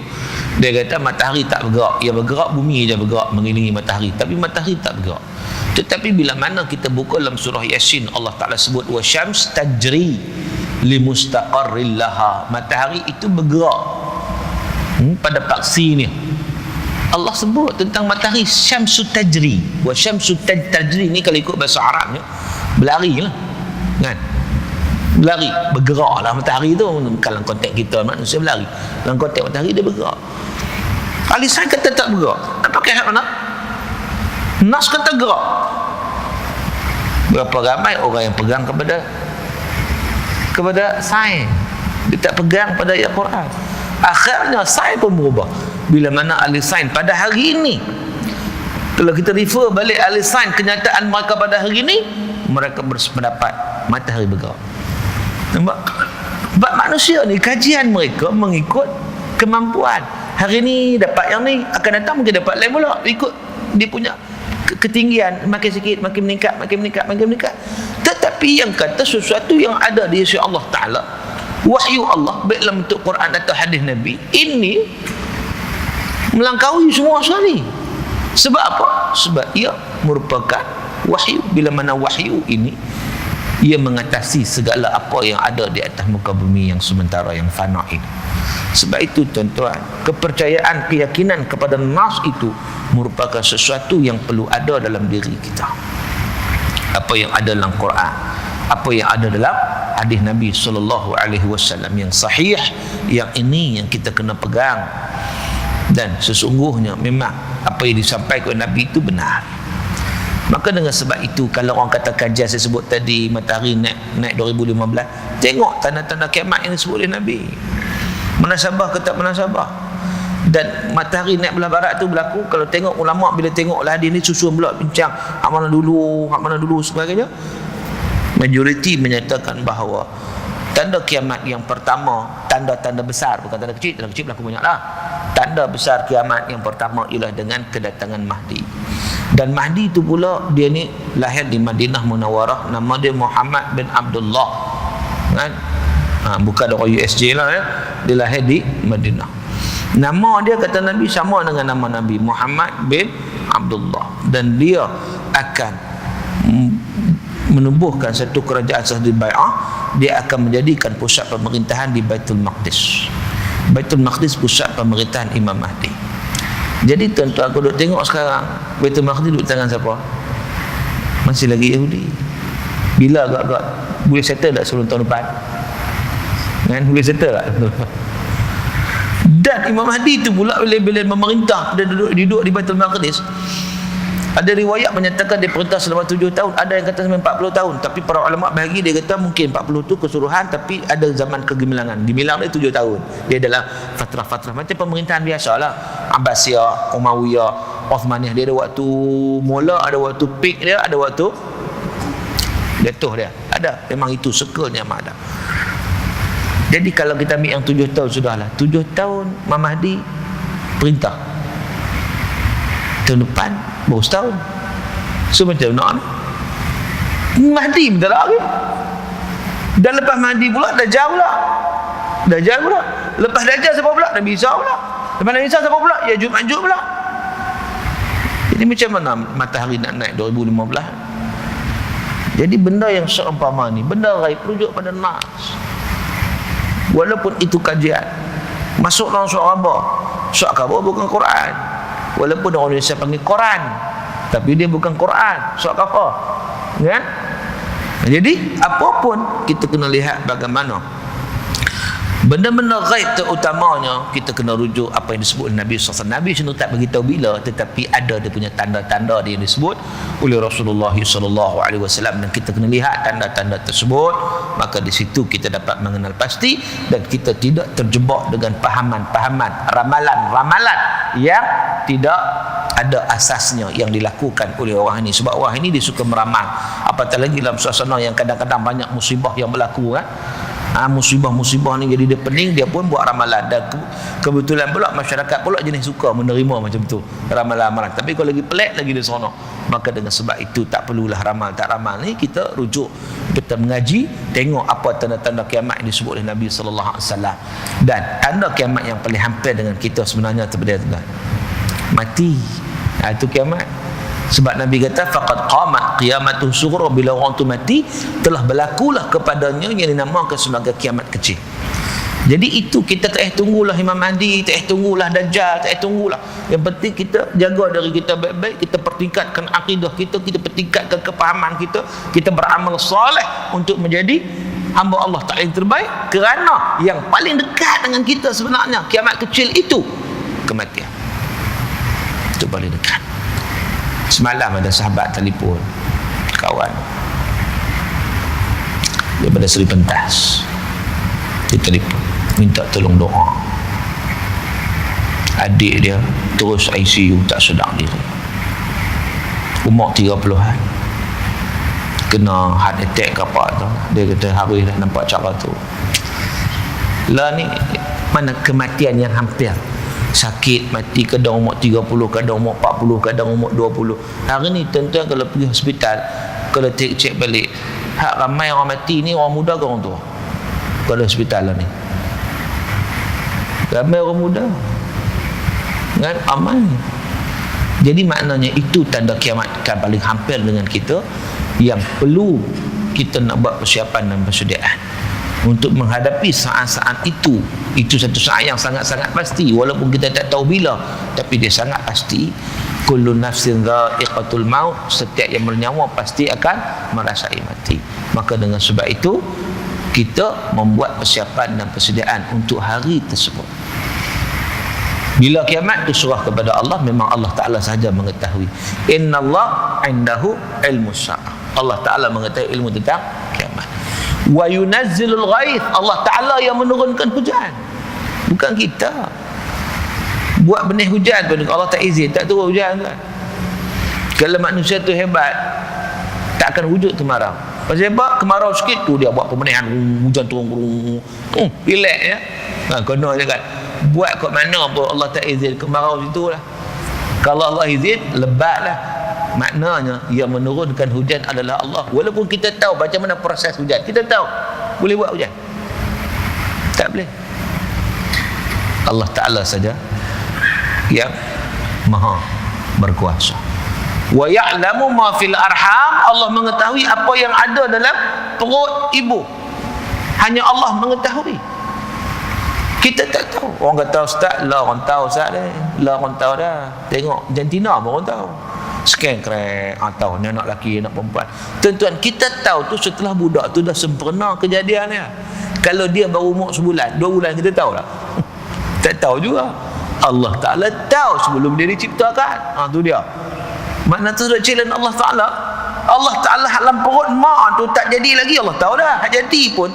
dia kata matahari tak bergerak, ia bergerak, bumi je bergerak mengelilingi matahari, tapi matahari tak bergerak. Tetapi bila mana kita buka dalam surah Yasin, Allah Ta'ala sebut wasyams tajri limustaqarril laha, matahari itu bergerak pada paksinya. Allah sebut tentang matahari syamsu tajri, wa syamsu tajri ni kalau ikut bahasa Arabnya berlari lah kan, berlari, bergerak lah matahari tu. Kalau konteks kita manusia berlari, dalam konteks matahari dia bergerak. Ahli sains kata tak bergerak, tak pakai hak mana, nas kata gerak. Berapa ramai orang yang pegang kepada sains, dia tak pegang pada ayat Quran. Akhirnya sains pun berubah. Bila mana ahli sains pada hari ini, kalau kita refer balik ahli sains, kenyataan mereka pada hari ini, mereka bersependapat matahari bergerak. Nampak? Sebab manusia ni kajian mereka mengikut kemampuan. Hari ni dapat yang ni, akan datang mungkin dapat lain pula, ikut dia punya ketinggian, makin sikit makin meningkat. Tetapi yang kata sesuatu yang ada di sisi Allah Ta'ala, wahyu Allah, baik dalam bentuk Quran atau hadis Nabi, ini melangkaui semua sekali. Sebab apa? Sebab ia merupakan wahyu. Bila mana wahyu ini, ia mengatasi segala apa yang ada di atas muka bumi yang sementara, yang fana ini. Sebab itu tuan-tuan, kepercayaan, keyakinan kepada nas itu merupakan sesuatu yang perlu ada dalam diri kita. Apa yang ada dalam Quran, apa yang ada dalam hadis Nabi SAW yang sahih, yang ini yang kita kena pegang. Dan sesungguhnya memang apa yang disampaikan oleh Nabi itu benar. Maka dengan sebab itu, kalau orang kata kajian saya sebut tadi, matahari naik 2015, tengok tanda-tanda kiamat yang disebut oleh Nabi. Munasabah ke tak munasabah. Dan matahari naik belah barat tu berlaku, kalau tengok ulama bila tengoklah hadis ni susun pula bincang hak mana dulu sebagainya, majoriti menyatakan bahawa tanda kiamat yang pertama, tanda-tanda besar, bukan tanda kecil berlaku banyaklah. Tanda besar kiamat yang pertama ialah dengan kedatangan Mahdi. Dan Mahdi itu pula, dia ni lahir di Madinah Munawwarah, nama dia Muhammad bin Abdullah kan? Bukan orang USJ lah ya. Dia lahir di Madinah. Nama dia kata Nabi sama dengan nama Nabi, Muhammad bin Abdullah. Dan dia akan menubuhkan satu kerajaan Sahdul Bai'ah. Dia akan menjadikan pusat pemerintahan di Baitul Maqdis. Baitul Maqdis pusat pemerintahan Imam Mahdi. Jadi tuan-tuan, aku duk tengok sekarang Baitul Maqdis duduk tangan siapa? Masih lagi Yahudi. Bila agak-agak boleh settle tak sebelum tahun depan? Kan boleh settle tak? Dan Imam Mahdi itu pula bila memerintah, dia duduk di Baitul Maqdis, ada riwayat menyatakan dia perintah selama 7 tahun, ada yang kata sampai 40 tahun, tapi para ulama bahagi dia kata mungkin 40 tu keseluruhan, tapi ada zaman kegemilangan. Gemilang dia 7 tahun. Dia adalah fatrah-fatrah macam pemerintahan biasalah. Abbasiyah, Umayyah, Uthmaniyah, dia ada waktu mula, ada waktu peak dia, ada waktu jatuh dia. Ada. Memang itu circle-nya ada. Jadi kalau kita ambil yang 7 tahun sudahlah. 7 tahun Imam Mahdi perintah. Tahun depan baru setahun. So macam mana? Mahdi bentar lagi. Dan lepas Mahdi pula Dajjal pula. Lepas Dajjal siapa pula? Nabi Isa pula. Lepas Nabi Isa siapa pula? Ya'juj Ma'juj pula. Jadi macam mana matahari nak naik 2015? Jadi benda yang seumpama ni, benda gaib, rujuk pada nas. Walaupun itu kajian masuk dalam surat khabar. Surat khabar bukan Quran. Walaupun orang Indonesia panggil Quran, tapi dia bukan Quran, surat khabar. Kan? Jadi apapun kita kena lihat bagaimana benda-benda gaib terutamanya kita kena rujuk apa yang disebut oleh Nabi SAW. Nabi SAW tak beritahu bila, tetapi ada dia punya tanda-tanda dia yang disebut oleh Rasulullah SAW, dan kita kena lihat tanda-tanda tersebut. Maka di situ kita dapat mengenal pasti dan kita tidak terjebak dengan pahaman-pahaman, ramalan-ramalan yang tidak ada asasnya yang dilakukan oleh orang ini. Sebab orang ini dia suka meramal, apatah lagi dalam suasana yang kadang-kadang banyak musibah yang berlaku kan. Musibah-musibah ni jadi dia pening, dia pun buat ramalan. Dan kebetulan pula masyarakat pula jenis suka menerima macam tu, ramalan-ramalan. Tapi kalau lagi pelik lagi dia seronok. Maka dengan sebab itu tak perlulah ramal tak ramal ni, kita rujuk, kita mengaji, tengok apa tanda-tanda kiamat yang disebut oleh Nabi SAW. Dan tanda kiamat yang paling hampir dengan kita sebenarnya terpedaya mati. Itu kiamat. Sebab Nabi kata faqad qamat qiyamatu sughra, bila orang tu mati telah berlakulah kepadanya yang dinamakan sebagai kiamat kecil. Jadi itu kita tak tunggulah Imam Mahdi, tak tunggulah Dajjal, tak tunggulah. Yang penting kita jaga diri kita baik-baik, kita pertingkatkan akidah kita, kita pertingkatkan kepahaman kita, kita beramal soleh untuk menjadi hamba Allah Ta'ala yang terbaik. Kerana yang paling dekat dengan kita sebenarnya kiamat kecil itu kematian. Itu paling dekat. Semalam ada sahabat telefon, kawan daripada Seri Pentas, dia telefon minta tolong doa. Adik dia terus ICU, tak sedar diri, umur 30-an, kena heart attack ke apa tu. Dia kata hari dah nampak cara tu lah. Ni mana kematian yang hampir. Sakit mati, kadang umur 30, kadang umur 40, kadang umur 20. Hari ni tuan-tuan kalau pergi hospital, kalau cek balik, ramai orang mati ni orang muda ke orang tua? Kalau hospital lah ni ramai orang muda kan, aman. Jadi maknanya itu tanda kiamat kan paling hampir dengan kita, yang perlu kita nak buat persiapan dan persediaan untuk menghadapi saat-saat itu. Itu satu saat yang sangat-sangat pasti, walaupun kita tak tahu bila, tapi dia sangat pasti. Kullu nafsin dha'iqatul maut, setiap yang bernyawa pasti akan merasai mati. Maka dengan sebab itu kita membuat persiapan dan persediaan untuk hari tersebut. Bila kiamat itu surah kepada Allah, memang Allah Ta'ala sahaja mengetahui. Innallah indahu ilmu sa'ah, Allah Ta'ala mengetahui ilmu tentang kiamat. Wa yunazzilul ghaith, Allah Ta'ala yang menurunkan hujan, bukan kita. Buat benih hujan pun Allah tak izin, tak turun hujan kan. Kalau manusia tu hebat, tak akan wujud kemarau. Pasal hebat, kemarau sikit tu dia buat pembenihan, hujan turun, relax ya. Kena je kan. Buat kat mana pun Allah tak izin kemarau situ lah. Kalau Allah izin, lebat lah. Maknanya yang menurunkan hujan adalah Allah. Walaupun kita tahu macam mana proses hujan, kita tahu boleh buat hujan, tak boleh. Allah Ta'ala saja yang maha berkuasa. Wa ya'lamu ma fil arham, Allah mengetahui apa yang ada dalam perut ibu. Hanya Allah mengetahui. Kita tak tahu. Orang kata ustaz, lah orang tahu ustaz dah. Lah orang tahu dah. Tengok jantina pun orang tahu. Scan krek atau ni anak lelaki, anak perempuan. Tuan-tuan, kita tahu tu setelah budak tu dah sempurna kejadiannya. Kalau dia baru umur sebulan, 2 bulan, kita tahu tak? Tak tahu juga. Allah Ta'ala tahu sebelum dia diciptakan. Tu dia. Makna tu dah challenge Allah Ta'ala. Allah Ta'ala dalam perut mak tu tak jadi lagi, Allah tahu dah. Hak jadi pun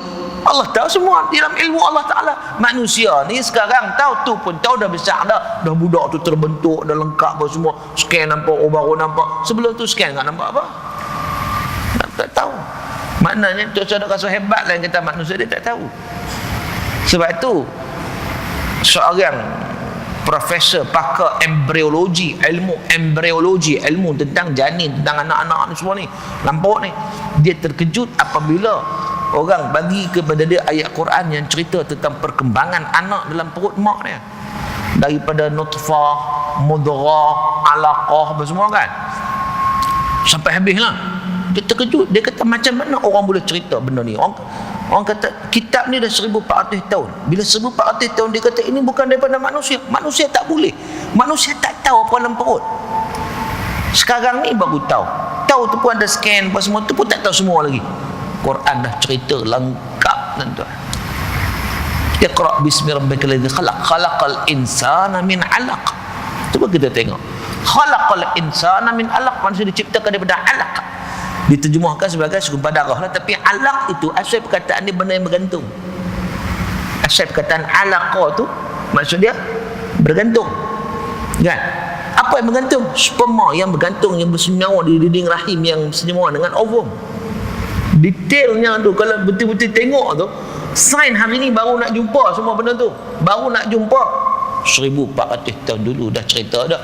Allah tahu semua dalam ilmu Allah Ta'ala. Manusia ni sekarang tahu tu pun tahu dah besar dah. Dah budak tu terbentuk, dah lengkap apa semua. Scan nampak, baru nampak. Sebelum tu scan tak nampak apa. Tak tahu. Maknanya tu ada rasa hebat lah yang kata manusia dia tak tahu. Sebab tu seorang profesor pakar embriologi, ilmu embriologi, ilmu tentang janin, tentang anak-anak ni semua ni, lampau ni, dia terkejut apabila orang bagi kepada dia ayat Quran yang cerita tentang perkembangan anak dalam perut mak dia, daripada nutfah, mudghah, alaqah, apa semua kan, sampai habis lah. Dia terkejut. Dia kata macam mana orang boleh cerita benda ni. Orang kata kitab ni dah 1400 tahun. Bila 1400 tahun dia kata ini bukan daripada manusia. Manusia tak boleh. Manusia tak tahu apa dalam perut. Sekarang ni baru tahu. Tahu tu pun ada scan apa semua tu pun tak tahu semua lagi. Quran dah cerita lengkap tuan-tuan. Iqra bismi rabbikal ladzi khalaq. Khalaqal insana min 'alaq. Cuba kita tengok. Khalaqal insana min 'alaq. Manusia diciptakan daripada 'alaq. Diterjemahkan sebagai segumpal darah lah, tapi alaq itu asal perkataan dia benda yang bergantung. Asal perkataan alaqa tu maksud dia bergantung, kan? Apa yang bergantung? Sperma yang bergantung, yang bersenyawa di dinding rahim yang bersenyawa dengan ovum. Detailnya tu kalau betul-betul tengok tu, sains hari ni baru nak jumpa semua benda tu, baru nak jumpa. 1400 tahun dulu dah cerita dah.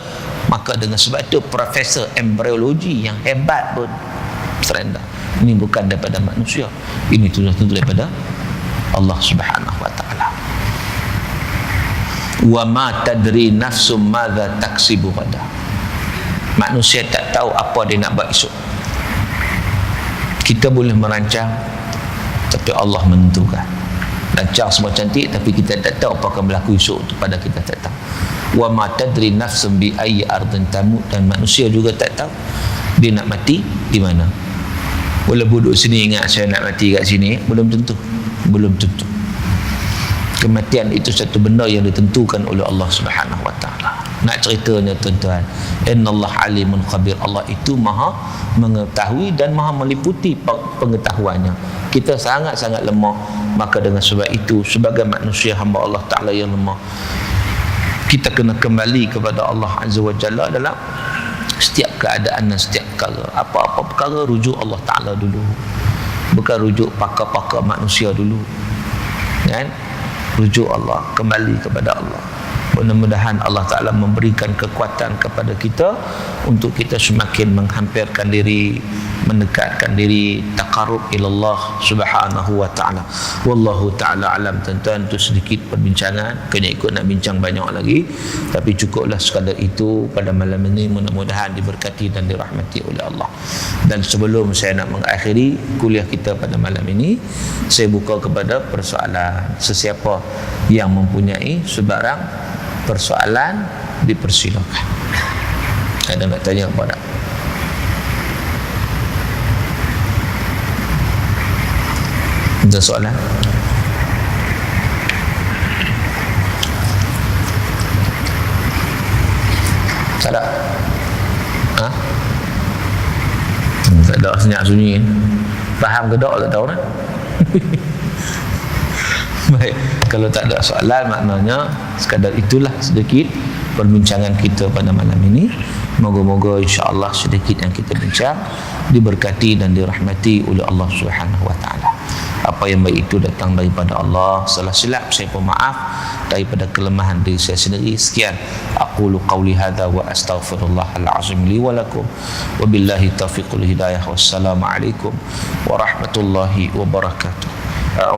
Maka dengan sebab itu profesor embriologi yang hebat pun serenda, ini bukan daripada manusia, ini tentu daripada Allah Subhanahu wa taala. Wa ma tadri nafsum madza taksibu ghadan. Manusia tak tahu apa dia nak buat esok. Kita boleh merancang, tapi Allah menentukan. Rancang semua cantik, tapi kita tak tahu apa akan berlaku esok tu, pada kita tak tahu. Wa ma tadri nafsum bi ayyi ardin tamut. Dan manusia juga tak tahu dia nak mati di mana. Boleh duduk sini ingat saya nak mati kat sini, belum tentu. Belum tentu. Kematian itu satu benda yang ditentukan oleh Allah Subhanahu wa taala. Nak ceritanya tuan-tuan, innallaha alimun khabir. Allah itu maha mengetahui dan maha meliputi pengetahuannya. Kita sangat-sangat lemah. Maka dengan sebab itu, sebagai manusia hamba Allah Ta'ala yang lemah, kita kena kembali kepada Allah Azza wa Jalla dalam setiap keadaan dan setiap perkara. Apa-apa perkara rujuk Allah Ta'ala dulu, bukan rujuk pakar-pakar manusia dulu, kan? Rujuk Allah, kembali kepada Allah. Mudah-mudahan Allah Ta'ala memberikan kekuatan kepada kita untuk kita semakin menghampirkan diri, mendekatkan diri, taqarrub ilallah Subhanahu wa ta'ala. Wallahu ta'ala alam. Tuan-tuan, itu sedikit perbincangan. Kena ikut nak bincang banyak lagi, tapi cukuplah sekadar itu pada malam ini. Mudah-mudahan diberkati dan dirahmati oleh Allah. Dan sebelum saya nak mengakhiri kuliah kita pada malam ini, saya buka kepada persoalan. Sesiapa yang mempunyai sebarang persoalan, dipersilakan. Ada nak tanya apa tak? Ada soalan? Tak ada? Ha? Tak ada, senyap sunyi. Faham ke tak? Tak tahu lah. Baik, kalau tak ada soalan, maknanya sekadar itulah sedikit perbincangan kita pada malam ini. Moga-moga insya-Allah sedikit yang kita bincang diberkati dan dirahmati oleh Allah Subhanahu wa taala. Apa yang baik itu datang daripada Allah. Salah silap saya pun maaf daripada kelemahan diri saya sendiri. Sekian, aqulu qawli hadza wa astaghfirullahal azim li wa lakum. Wabillahi taufiq wal hidayah. Wassalamu alaikum warahmatullahi wabarakatuh.